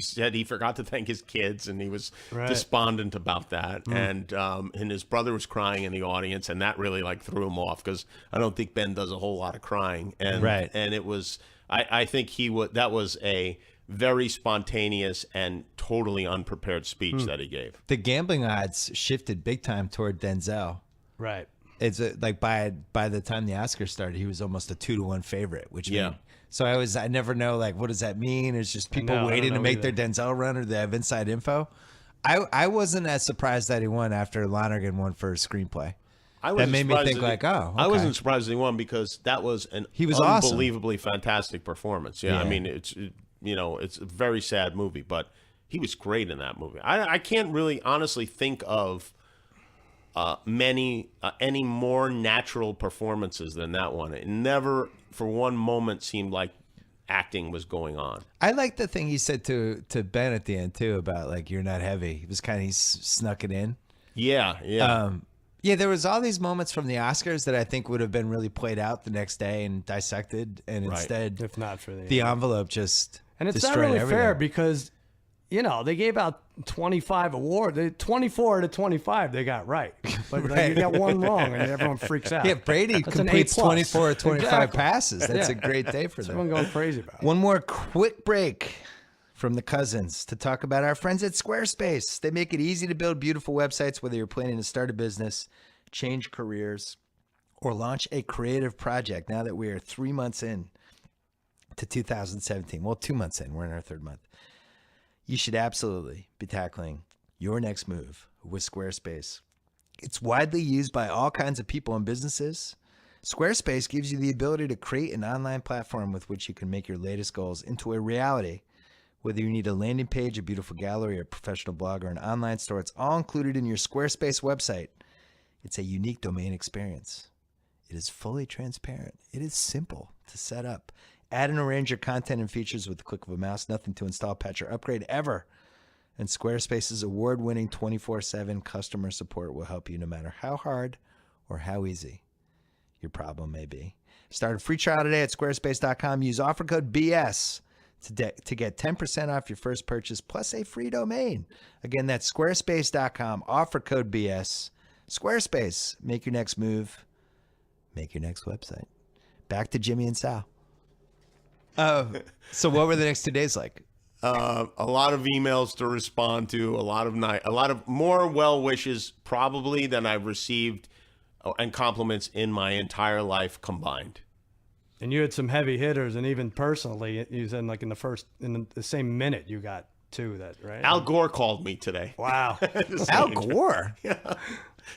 said he forgot to thank his kids, and he was despondent about that. And his brother was crying in the audience, and that really like threw him off because I don't think Ben does a whole lot of crying. And and it was I think that was a very spontaneous and totally unprepared speech that he gave. The gambling odds shifted big time toward Denzel. Right. It's like by the time the Oscars started, he was almost a 2-1 favorite. Which so I never know, like, what does that mean? It's just people waiting to make their Denzel run, or they have inside info. I wasn't as surprised that he won after Lonergan won for his screenplay. That made me think like, oh, okay. I wasn't surprised that he won because that was an unbelievably fantastic performance. Yeah, I mean, it's a very sad movie, but he was great in that movie. I can't really honestly think of any more natural performances than that one. It never for one moment seemed like acting was going on. I like the thing he said to Ben at the end too about like, you're not heavy. He was kind of, he snuck it in. Yeah. There was all these moments from the Oscars that I think would have been really played out the next day and dissected, and instead, if not for the envelope just. And it's not really fair because, they gave out 25 awards. 24 out of 25 they got right. But you got one wrong and everyone freaks out. Yeah, Brady completes 24 or 25 passes. That's a great day for them. Everyone going crazy about it. One more quick break from the cousins to talk about our friends at Squarespace. They make it easy to build beautiful websites, whether you're planning to start a business, change careers, or launch a creative project. Now that we are 3 months in to 2017. Well, 2 months in. We're in our third month. You should absolutely be tackling your next move with Squarespace. It's widely used by all kinds of people and businesses. Squarespace gives you the ability to create an online platform with which you can make your latest goals into a reality. Whether you need a landing page, a beautiful gallery, a professional blog, or an online store, it's all included in your Squarespace website. It's a unique domain experience. It is fully transparent. It is simple to set up. Add and arrange your content and features with the click of a mouse. Nothing to install, patch, or upgrade ever. And Squarespace's award-winning 24/7 customer support will help you no matter how hard or how easy your problem may be. Start a free trial today at squarespace.com. Use offer code BS to get 10% off your first purchase plus a free domain. Again, that's squarespace.com. Offer code BS. Squarespace. Make your next move. Make your next website. Back to Jimmy and Sal. So what were the next 2 days like? A lot of emails to respond to, a lot of more well wishes probably than I've received and compliments in my entire life combined. And you had some heavy hitters, and even personally, you said like in the same minute you got two that, right? Al Gore called me today. Wow. Al Gore? Yeah.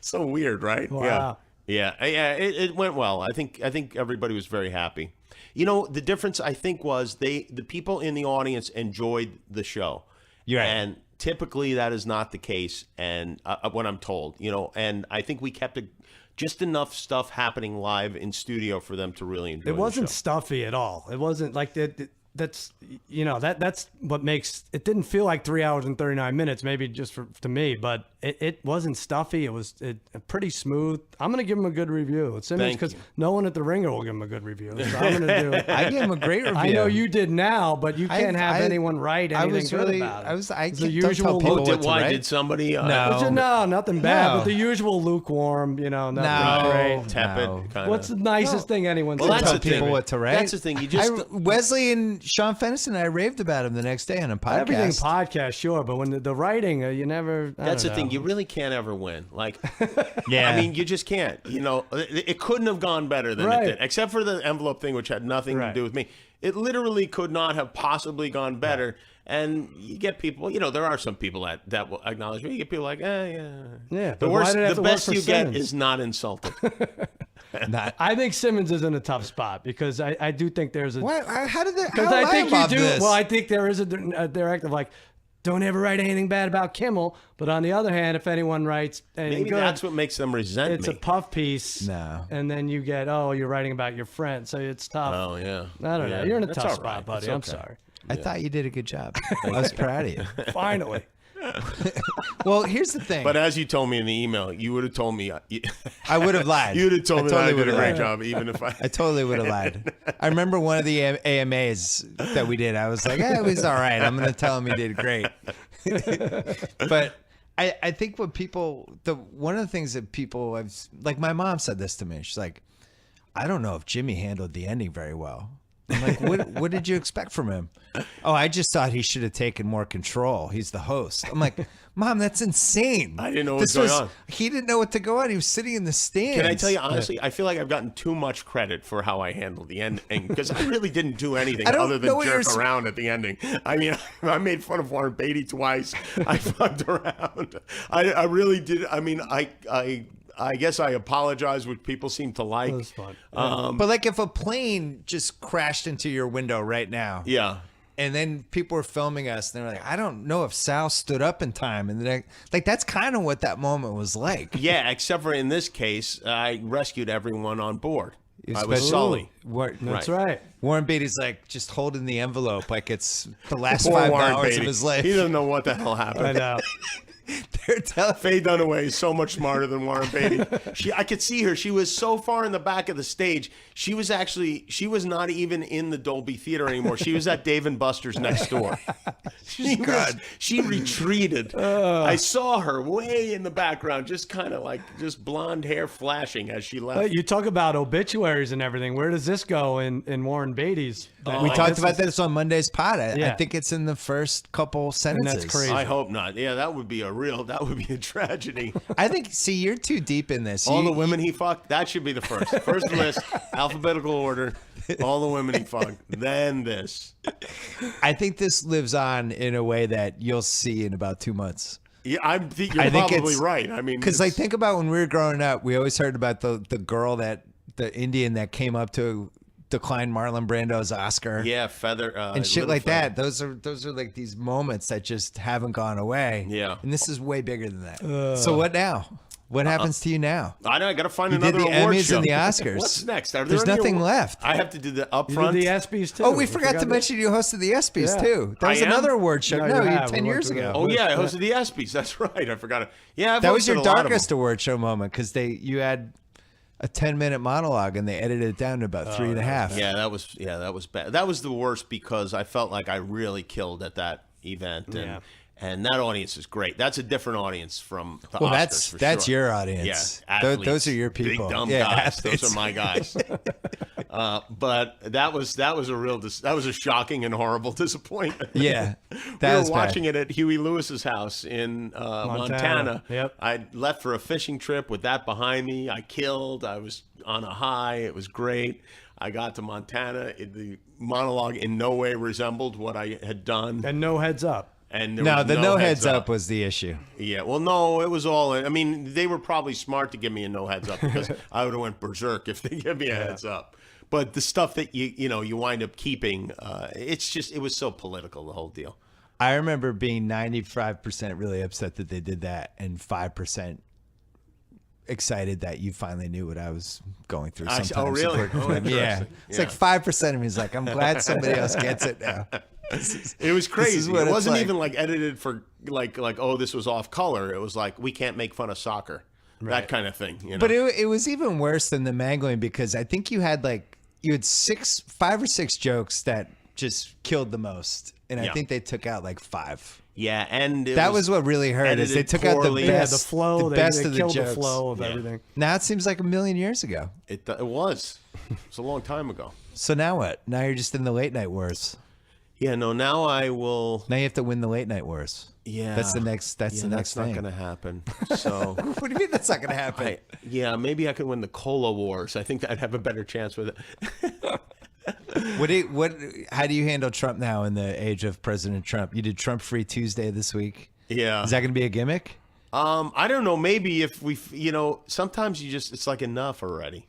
So weird, right? Wow. Yeah. It went well. I think everybody was very happy. The difference I think was the people in the audience enjoyed the show. You're right. And typically that is not the case, and when I'm told, and I think we kept just enough stuff happening live in studio for them to really enjoy it wasn't the show. stuffy at all. It wasn't like that's that's what makes it didn't feel like 3 hours and 39 minutes, maybe just to me, but it wasn't stuffy. It was pretty smooth. I'm gonna give him a good review. It's Simmons because no one at the Ringer will give him a good review. So I'm gonna do. I gave him a great review. I know you did now, but you can't have anyone write anything good about it. I the usual. Did somebody? No, nothing bad, but the usual lukewarm. Nothing great, tepid. What's the nicest thing anyone said? Well, that's the people what to write. That's the thing. You just Wesley and Sean Fennison and I raved about him the next day on a podcast. Everything podcast, sure, but when the writing, you never. That's the thing. You really can't ever win. Like, I mean, you just can't. It couldn't have gone better than it did, except for the envelope thing, which had nothing to do with me. It literally could not have possibly gone better. Right. And you get people, there are some people that will acknowledge me. You get people like, yeah. The best you get is not insulted. I think Simmons is in a tough spot because I do think there's a. How did that? Because I think you do. This? Well, I think there is a directive like, don't ever write anything bad about Kimmel. But on the other hand, if anyone writes anything good, that's what makes them resent me. It's a puff piece. No. And then you get, you're writing about your friend, so it's tough. Oh yeah. I don't know. You're in a tough spot, buddy. I'm sorry. I thought you did a good job. I was proud of you. Finally. Well, here's the thing. But as you told me in the email, you would have told me. I would have lied. You would have told me that I did a great job, even if I. I totally would have lied. I remember one of the AMAs that we did. I was like, it was all right. I'm going to tell him he did great. But I think what one of the things that people have, like my mom said this to me. She's like, I don't know if Jimmy handled the ending very well. I'm like, what did you expect from him? Oh, I just thought he should have taken more control. He's the host. I'm like, Mom, that's insane. I didn't know what was going on. He didn't know what to go on. He was sitting in the stands. Can I tell you honestly? I feel like I've gotten too much credit for how I handled the ending because I really didn't do anything other than jerk around at the ending. I mean, I made fun of Warren Beatty twice. I fucked around. I really did. I mean, I guess I apologize, which people seem to like. That was fun. But like if a plane just crashed into your window right now. Yeah. And then people were filming us, and they're like, I don't know if Sal stood up in time. And then that's kind of what that moment was like. Yeah, except for in this case, I rescued everyone on board. I was Sully. That's right. Warren Beatty's like just holding the envelope like it's the last 5 hours of his life. He doesn't know what the hell happened. I know. Faye Dunaway is so much smarter than Warren Beatty. I could see her. She was so far in the back of the stage. She was not even in the Dolby Theater anymore. She was at Dave & Buster's next door. She retreated. I saw her way in the background, just kind of like just blonde hair flashing as she left. You talk about obituaries and everything. Where does this go in Warren Beatty's? We talked about this on Monday's pod. I think it's in the first couple sentences. That's crazy. I hope not. Yeah, that would be a tragedy. I think, you're too deep in this. All the women he fucked, that should be the first. First list, alphabetical order, all the women he fucked, then this. I think this lives on in a way that you'll see in about 2 months. Yeah, I think you're probably right. I mean, because think about when we were growing up, we always heard about the girl the Indian that came up to decline Marlon Brando's Oscar. Yeah, feather and shit like that. Those are like these moments that just haven't gone away. Yeah, and this is way bigger than that. So what now? What happens to you now? I know. I got to find another award show. You did the Emmys and the Oscars. What's next? There's nothing left. I have to do the upfront. You did the ESPYs too. Oh, we forgot to mention you hosted the ESPYs too. That was another award show. No, 10 years ago. Oh yeah, I hosted the ESPYs. That's right. I forgot it. Yeah, that was your darkest award show moment because you had a 10-minute monologue and they edited it down to about 3.5. Yeah, that was bad. That was the worst because I felt like I really killed at that event. And that audience is great. That's a different audience from the Oscars. That's your audience. Yeah, athletes, those are your people. Big dumb guys. Athletes. Those are my guys. But that was a shocking and horrible disappointment. Yeah, we were watching it at Huey Lewis's house in Montana. Yep. I left for a fishing trip with that behind me. I killed. I was on a high. It was great. I got to Montana. The monologue in no way resembled what I had done. And no heads up. And the no heads up was the issue. Yeah, well, no, it was all. I mean, they were probably smart to give me a no heads up because I would have went berserk if they gave me a heads up. But the stuff that you wind up keeping, it was so political, the whole deal. I remember being 95% really upset that they did that, and 5% excited that you finally knew what I was going through. Oh, Sometimes really? working with him. Yeah. It's like 5% of me is like, I'm glad somebody else gets it now. It was crazy. what It it's wasn't like. even like edited for like oh, this was off color. It was like, we can't make fun of soccer. That kind of thing. You know? But it was even worse than the mangling because I think you had 5 or 6 jokes that just killed the most. And I think they took out like 5. Yeah, and That was what really hurt is they edited took out the poorly. best, the flow, the best they of the killed jokes. the flow of Yeah. everything. Now it seems like a million years ago. It was. It's a long time ago. So now what? Now you're just in the late night wars. Yeah, no, now I will. Now you have to win the late night wars. Yeah. That's the next. That's the next That's thing. not going to happen. So, What do you mean that's not going to happen? maybe I could win the Cola Wars. I think I'd have a better chance with it. How do you handle Trump now in the age of President Trump? You did Trump Free Tuesday this week. Yeah. Is that going to be a gimmick? I don't know. Maybe if we, sometimes it's like enough already.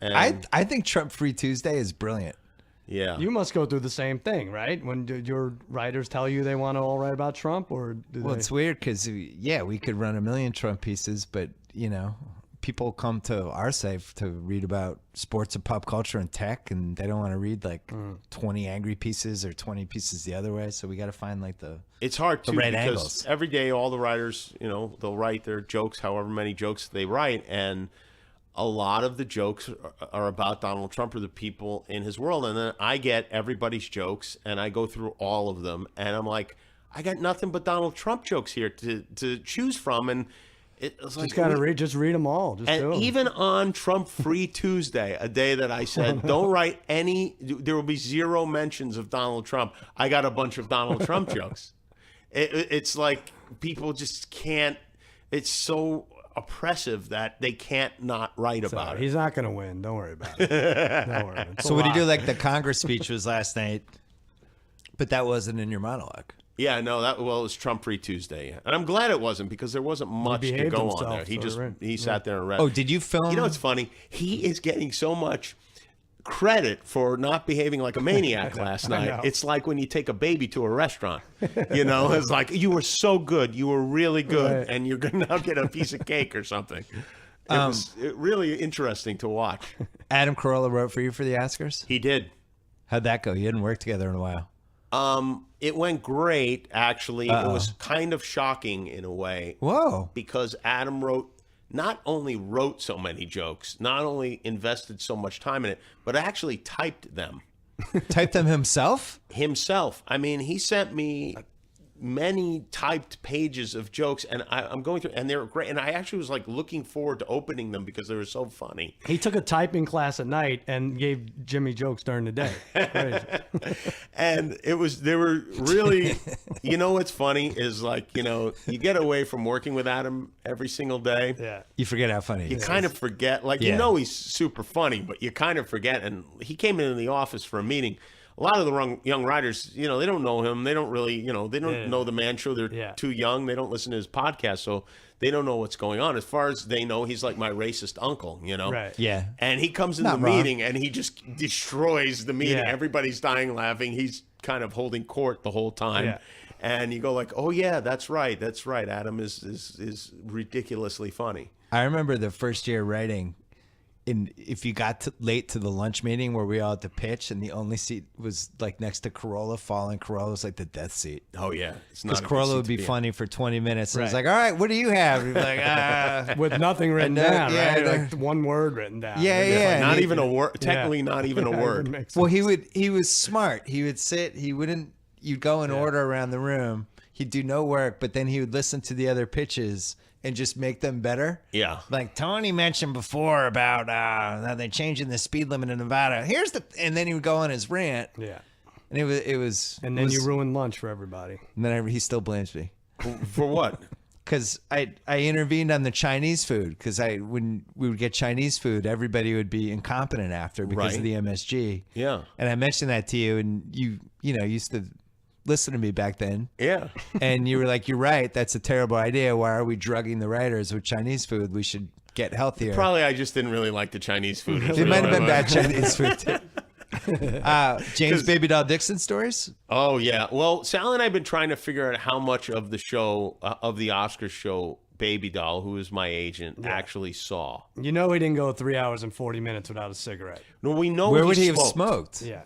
And I think Trump Free Tuesday is brilliant. yeah. You must go through the same thing, right? When do your writers tell you they want to all write about Trump, or do Well, they? it's weird because we could run a million Trump pieces, but people come to our site to read about sports and pop culture and tech, and they don't want to read 20 angry pieces or 20 pieces the other way. So we got to find It's hard too right because angles. every day all the writers, they'll write their jokes, however many jokes they write, and a lot of the jokes are about Donald Trump or the people in his world. And then I get everybody's jokes and I go through all of them, and I'm like, I got nothing but Donald Trump jokes here to choose from, and it's like, Just gotta read them all. Just do and 'em. even on Trump Free Tuesday, a day that I said, don't write there will be 0 mentions of Donald Trump, I got a bunch of Donald Trump jokes. It's like people just can't, it's so oppressive that they can't not write about it. He's not gonna win. Don't worry about it. Don't worry. It's So a what do you lot. do? Like the Congress speech was last night, but that wasn't in your monologue. Yeah, no, it was Trump Free Tuesday. And I'm glad it wasn't because there wasn't much to behaved go on himself, there. He so just, right. he sat there and read. Oh, did you film? You know what's funny? He is getting so much credit for not behaving like a maniac last night. know. It's like when you take a baby to a restaurant. It's like, you were so good. You were really good. Right. And you're going to now get a piece of cake or something. It was really interesting to watch. Adam Carolla wrote for you for the Oscars. He did. How'd that go? You hadn't worked together in a while. It went great, actually. It was kind of shocking in a way. Whoa. Because Adam not only wrote so many jokes, not only invested so much time in it, but actually typed them Typed them himself? himself. I mean, he sent me many typed pages of jokes, and I'm going through, and they were great. And I actually was like looking forward to opening them because they were so funny. He took a typing class at night and gave Jimmy jokes during the day. Crazy. And they were really, what's funny is you get away from working with Adam every single day. Yeah. You forget how funny he You is. kind of forget, he's super funny, but you kind of forget. And he came into the office for a meeting. A lot of the young writers, they don't know him. They don't really, they don't know the Man Show. They're too young. They don't listen to his podcast, so they don't know what's going on. As far as they know, he's like my racist uncle, Right. Yeah. And he comes in Not the wrong. meeting and he just destroys the meeting. Yeah. Everybody's dying laughing. He's kind of holding court the whole time. Yeah. And you go like, oh yeah, that's right. Adam is ridiculously funny. I remember the first year writing, if you got late to the lunch meeting where we all had to pitch and the only seat was like next to Carolla, falling Carolla was like the death seat. Oh yeah. It's Because not a good Carolla seat would to be in. funny for 20 minutes. And it's Right. like, all right, what do you have? He'd be like, With nothing written And, down, yeah, right? the- Like one word written down. Yeah, Maybe it's yeah. like- Not And even a word. Technically, not even a Yeah, it word. makes well, sense. he was smart. He would sit, you'd go in order around the room. He'd do no work, but then he would listen to the other pitches and just make them better. Yeah. Like Tony mentioned before about how they're changing the speed limit in Nevada. And then he would go on his rant. Yeah. And it was. And then you ruin lunch for everybody. And then he still blames me For what? because I intervened on the Chinese food because when we would get Chinese food, everybody would be incompetent after because of Right. the MSG. Yeah. And I mentioned that to you, and you used to listen to me back then. Yeah. And you were like, you're right. That's a terrible idea. Why are we drugging the writers with Chinese food? We should get healthier. Probably I just didn't really like the Chinese food. It might have been bad Chinese food too. James Baby Doll Dixon stories? Oh yeah. Well, Sal and I have been trying to figure out how much of the show, of the Oscars show, baby doll, who is my agent, actually saw. You know he didn't go 3 hours and 40 minutes without a cigarette. No, we know Where would he have smoked. smoked? Yeah.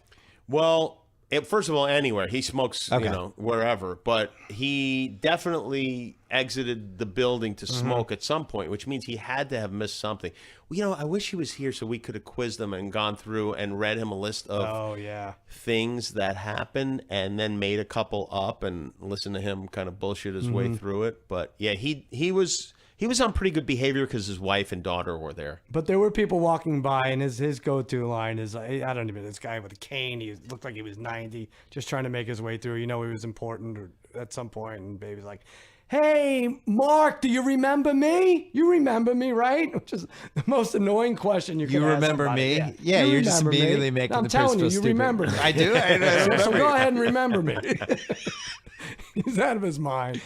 Well, first of all, anywhere. He smokes, Okay. wherever. But he definitely exited the building to smoke at some point, which means he had to have missed something. Well, I wish he was here so we could have quizzed him and gone through and read him a list of things that happened and then made a couple up and listened to him kind of bullshit his way through it. But, yeah, he was on pretty good behavior because his wife and daughter were there. But there were people walking by, and his go-to line is, I don't even, this guy with a cane, he looked like he was 90, just trying to make his way through. You know he was important at some point, and baby's like, hey, Mark, do you remember me? You remember me, right? Which is the most annoying question you can ask. You remember somebody. me? Yeah, you're just immediately making I'm the telling person you, feel you stupid. remember me. I do. I remember So you. go ahead and remember me. He's out of his mind.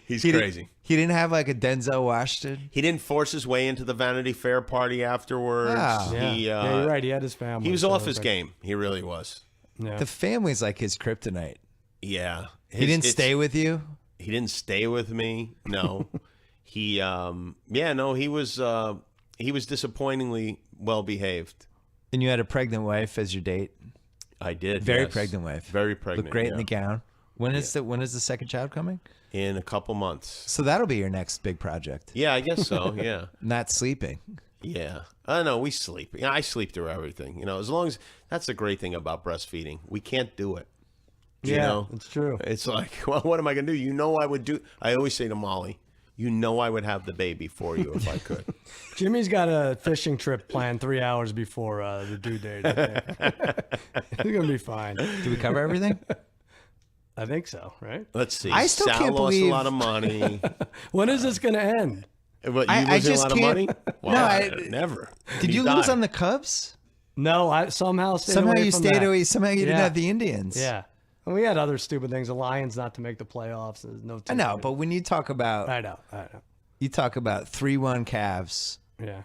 He's He crazy. He didn't have like a Denzel Washington. He didn't force his way into the Vanity Fair party afterwards. Oh. Yeah, Yeah, you're right. He had his family. He was so off it his like- game. He really was. Yeah. The family's like his kryptonite. Yeah. He didn't stay with you. He didn't stay with me. No. He was disappointingly well behaved. And you had a pregnant wife as your date. I did. Very yes. pregnant wife. Very pregnant. Looked great in yeah. the gown. When is the second child coming? In a couple months. So that'll be your next big project. Yeah, I guess so. Yeah. Not sleeping. Yeah. I know we sleep. Yeah, I sleep through everything. As long as that's the great thing about breastfeeding. We can't do it. You know? it's true. It's like, well, what am I going to do? I would do. I always say to Molly, I would have the baby for you if I could. Jimmy's got a fishing trip planned 3 hours before the due date. I think. He's gonna be fine. Do we cover everything? I think so, right? Let's see. I still Sal can't lost believe- a lot of money. When is this gonna end? What, you I losing a just lot of can't- money? Wow, No, I- never. Did you lose on the Cubs? No, I somehow stayed Somehow away you from stayed that. away. Somehow you didn't Yeah. have the Indians. Yeah, and we had other stupid things. The Lions not to make the playoffs. There's no. I know, but when you talk about I know. you talk about 3-1 Cavs, Yeah.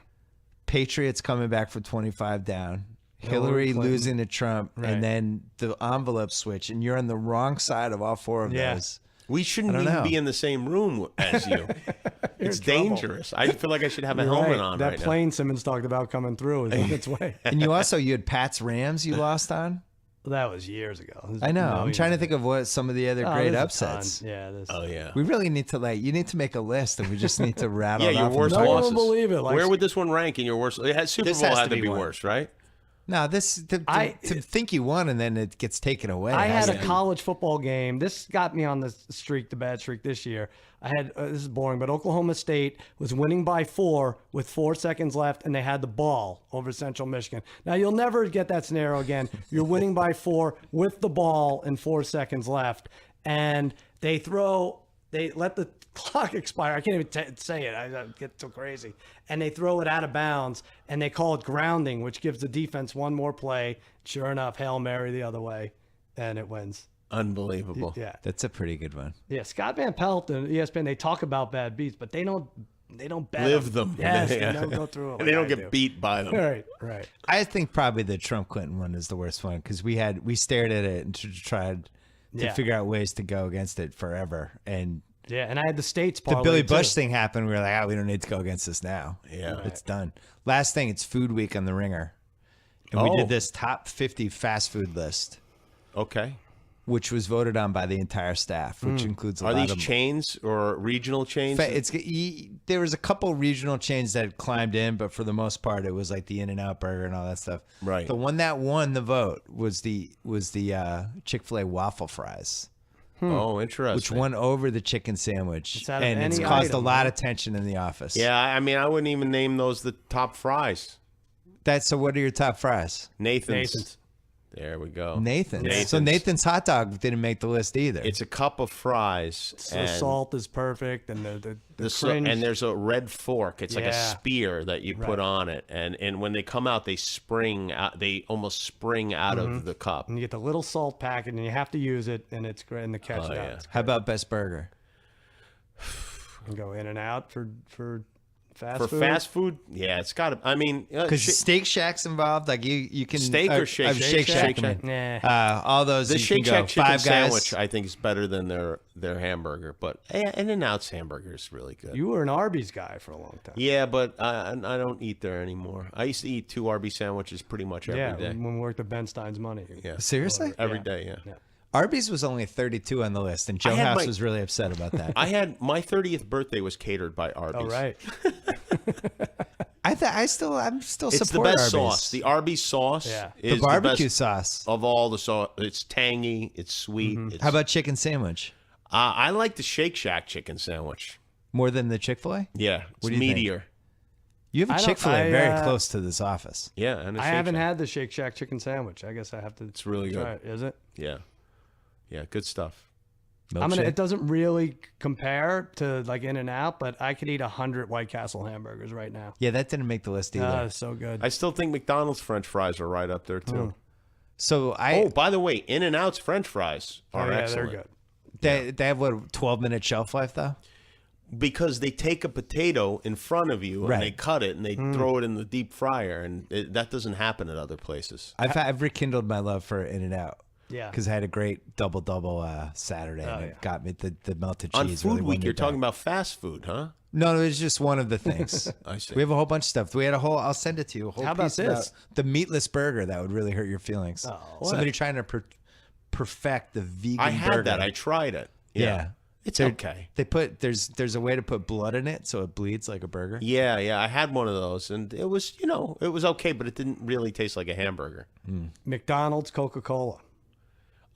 Patriots coming back for 25 down, Hillary Clinton. losing to Trump, Right. and then the envelope switch, and you're on the wrong side of all four of Yeah. those. We shouldn't I don't even know. be in the same room as you. It's in trouble. dangerous. I feel like I should have a You're helmet right. on that right plane Simmons talked about coming through is on its way. And you had Pat's Rams you lost on. That was years ago. I know. I'm trying to think of what some of the other great there's a upsets. ton. Yeah. There's, now. Oh yeah. We really need to you need to make a list, and we just need to rattle Yeah, it your off. worst No one will losses. believe it, like- Where would this one rank in your worst? Super This Bowl has had to to be be one. worse, right? No, to think you won and then it gets taken away. I had a hasn't it? college football game. This got me on the bad streak this year. I had this is boring, but Oklahoma State was winning by 4 with 4 seconds left, and they had the ball over Central Michigan. Now you'll never get that scenario again. You're winning by 4 with the ball and 4 seconds left, and they let the clock expire. I can't even say it. I get so crazy. And they throw it out of bounds, and they call it grounding, which gives the defense one more play. Sure enough, Hail Mary the other way, and it wins. Unbelievable. Yeah. That's a pretty good one. Yeah, Scott Van Pelt and ESPN, they talk about bad beats, but they don't bet Live them. Yes, Yeah. they don't go through it. And they like don't I get do. beat by them. Right. I think probably the Trump Clinton one is the worst one because we stared at it and tried to Yeah. figure out ways to go against it forever. And Yeah, and I had the states the parlay Billy too. Bush thing happened. We were like, we don't need to go against this now. Yeah. It's done. Last thing, it's Food Week on the Ringer. And we Oh. did this top 50 fast food list, Okay. which was voted on by the entire staff, which includes a Are lot these of chains or regional chains? There was a couple regional chains that climbed in, but for the most part, it was like the In-N-Out Burger and all that stuff. Right. The one that won the vote was the Chick-fil-A waffle fries, Oh, interesting. which won over the chicken sandwich, It's out of and it's any caused item, a lot right? of tension in the office. Yeah, I mean, I wouldn't even name those the top fries. So what are your top fries? Nathan's. There we go. Nathan's. So Nathan's hot dog didn't make the list either. It's a cup of fries. The and salt is perfect, and the and cringe. there's a red fork. It's like a Yeah. spear that you put on it, and when they come out, they spring out. They almost spring out of the cup. and you get the little salt packet, and you have to use it, and it's great. And the ketchup. yeah. How about Best Burger? You can go in and out for Fast food, yeah, it's got to. I mean, because Steak Shack's involved. Like you can Steak or Shake Shake Shack. Shack. Nah. All those. The you Shake can go Shack chicken Five Guys. sandwich, I think, is better than their hamburger. But In-N-Out's hamburger is really good. You were an Arby's guy for a long time. Yeah, but I don't eat there anymore. I used to eat 2 Arby's sandwiches pretty much every day. When we worked at Ben Stein's Money. Yeah, Seriously? every day. Yeah. Arby's was only 32 on the list, and Joe House was really upset about that. I had my 30th birthday was catered by Arby's. Oh, right. I'm still It's the support best Arby's. sauce. The Arby's sauce is The barbecue the best sauce. of all the sauce. It's tangy. It's sweet. It's, How about chicken sandwich? I like the Shake Shack chicken sandwich. More than the Chick-fil-A? Yeah, it's What do you think? meatier. You have a I don't- Chick-fil-A I, very close to this office. Yeah, and a I Shake haven't Shack. had the Shake Shack chicken sandwich. I guess I have to. It's really try good. it. Is it? Yeah, good stuff. Milkshake? It doesn't really compare to like In-N-Out, but I could eat 100 White Castle hamburgers right now. Yeah, that didn't make the list either. It's so good. I still think McDonald's French fries are right up there too. So Oh, by the way, In-N-Out's French fries are yeah, excellent. they're good. they have what 12-minute shelf life though. Because they take a potato in front of you Right. and they cut it and they throw it in the deep fryer, and that doesn't happen at other places. I've rekindled my love for In-N-Out. Yeah. Because I had a great double Saturday, and it got me the melted cheese. On Food really won Week, me you're back. talking about fast food, huh? No, it was just one of the things. I see. We have a whole bunch of stuff. We had a whole. I'll send it to you. A whole How about piece this? the meatless burger that would really hurt your feelings. Somebody trying to perfect the vegan. I had burger. that. I tried it. Yeah. It's They're- okay. They put there's a way to put blood in it so it bleeds like a burger. Yeah, I had one of those, and it was it was okay, but it didn't really taste like a hamburger. McDonald's, Coca-Cola.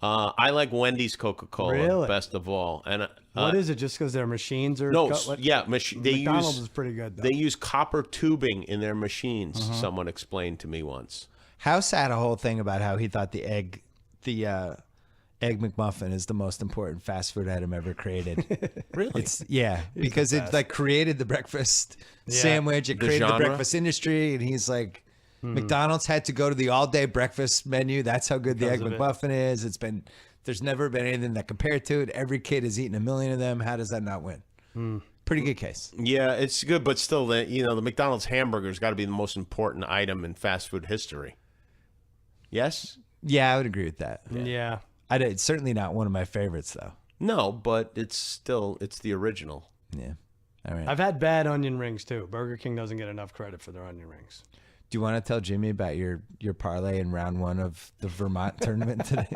I like Wendy's Coca-Cola Really? best of all, and What is it? Just because their machines are no, cut? yeah, they McDonald's use is pretty good. Though. they use copper tubing in their machines. Someone explained to me once. House had a whole thing about how he thought the egg McMuffin is the most important fast food item ever created. Really? Because it like created the breakfast sandwich. It created the genre? breakfast industry, and he's like, McDonald's had to go to the all-day breakfast menu. That's how good the egg Because of it. McMuffin is. There's never been anything that compared to it. Every kid has eaten a million of them. How does that not win? Pretty good case. Yeah, it's good, but still, the McDonald's hamburger's got to be the most important item in fast food history. Yes? Yeah, I would agree with that. Yeah. It's certainly not one of my favorites, though. No, but it's the original. Yeah. All right. I've had bad onion rings too. Burger King doesn't get enough credit for their onion rings. Do you want to tell Jimmy about your parlay in round 1 of the Vermont tournament today?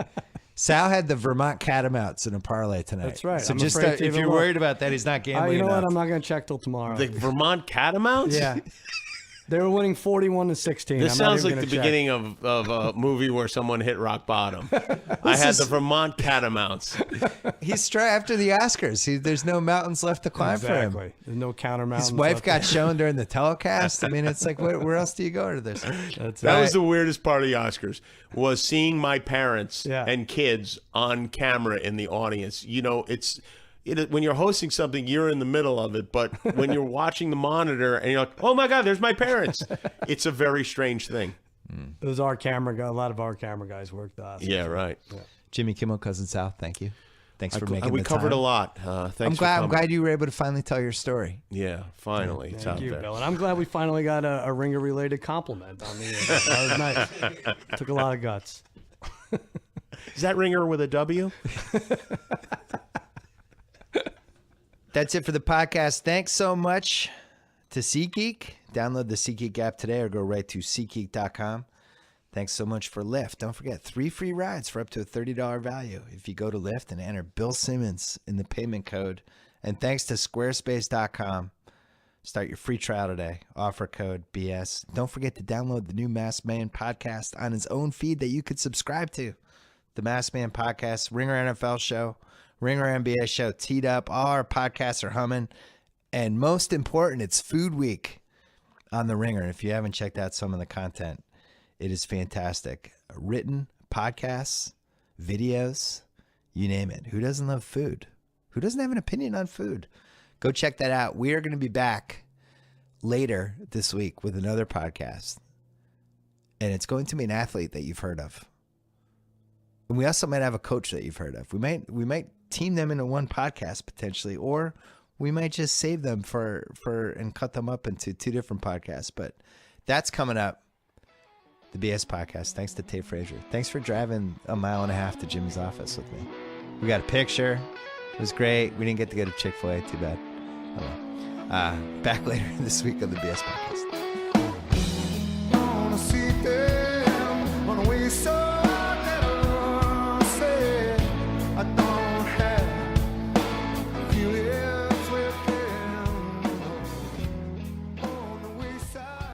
Sal had the Vermont Catamounts in a parlay tonight. That's right. So I'm just afraid to if even you're look. worried about that, he's not gambling. You know what? enough. I'm not going to check till tomorrow. The Vermont Catamounts? Yeah. They were winning 41-16. This I'm not sounds even like the gonna check. beginning of a movie where someone hit rock bottom. I had the Vermont Catamounts. He's after the Oscars. There's no mountains left to climb for him. Exactly. There's no counter mountains. His wife left. got shown during the telecast. I mean, it's like, where else do you go to this? That was the weirdest part of the Oscars, was seeing my parents Yeah. and kids on camera in the audience. When you're hosting something, you're in the middle of it, but when you're watching the monitor and you're like, oh my God, there's my parents. It's a very strange thing. It was our camera guy. A lot of our camera guys worked the Oscars. Yeah, right. Jimmy Kimmel, Cousin Sal, thank you. Thanks for making We the covered time. a lot. Thanks I'm for coming. glad you were able to finally tell your story. Yeah, finally. It's out Thank you, there. Bill. And I'm glad we finally got a ringer-related compliment on the air. That was nice. Took a lot of guts. Is that Ringer with a W? That's it for the podcast. Thanks so much to SeatGeek. Download the SeatGeek app today or go right to SeatGeek.com. Thanks so much for Lyft. Don't forget, 3 free rides for up to a $30 value if you go to Lyft and enter Bill Simmons in the payment code. And thanks to Squarespace.com. Start your free trial today. Offer code BS. Don't forget to download the new Masked Man podcast on his own feed that you could subscribe to. The Masked Man podcast, Ringer NFL show, Ringer NBA show, teed up. All our podcasts are humming. And most important, it's Food Week on the Ringer. If you haven't checked out some of the content, it is fantastic. Written podcasts, videos, you name it. Who doesn't love food? Who doesn't have an opinion on food? Go check that out. We are going to be back later this week with another podcast. And it's going to be an athlete that you've heard of. And we also might have a coach that you've heard of. We might team them into one podcast potentially, or we might just save them for and cut them up into 2 different podcasts. But that's coming up. The BS podcast. Thanks to Tate Frazier. Thanks for driving 1.5 miles to Jimmy's office with me. We got a picture. It was great. We didn't get to go to Chick-fil-A. Too bad. Oh well. Back later this week on the BS podcast.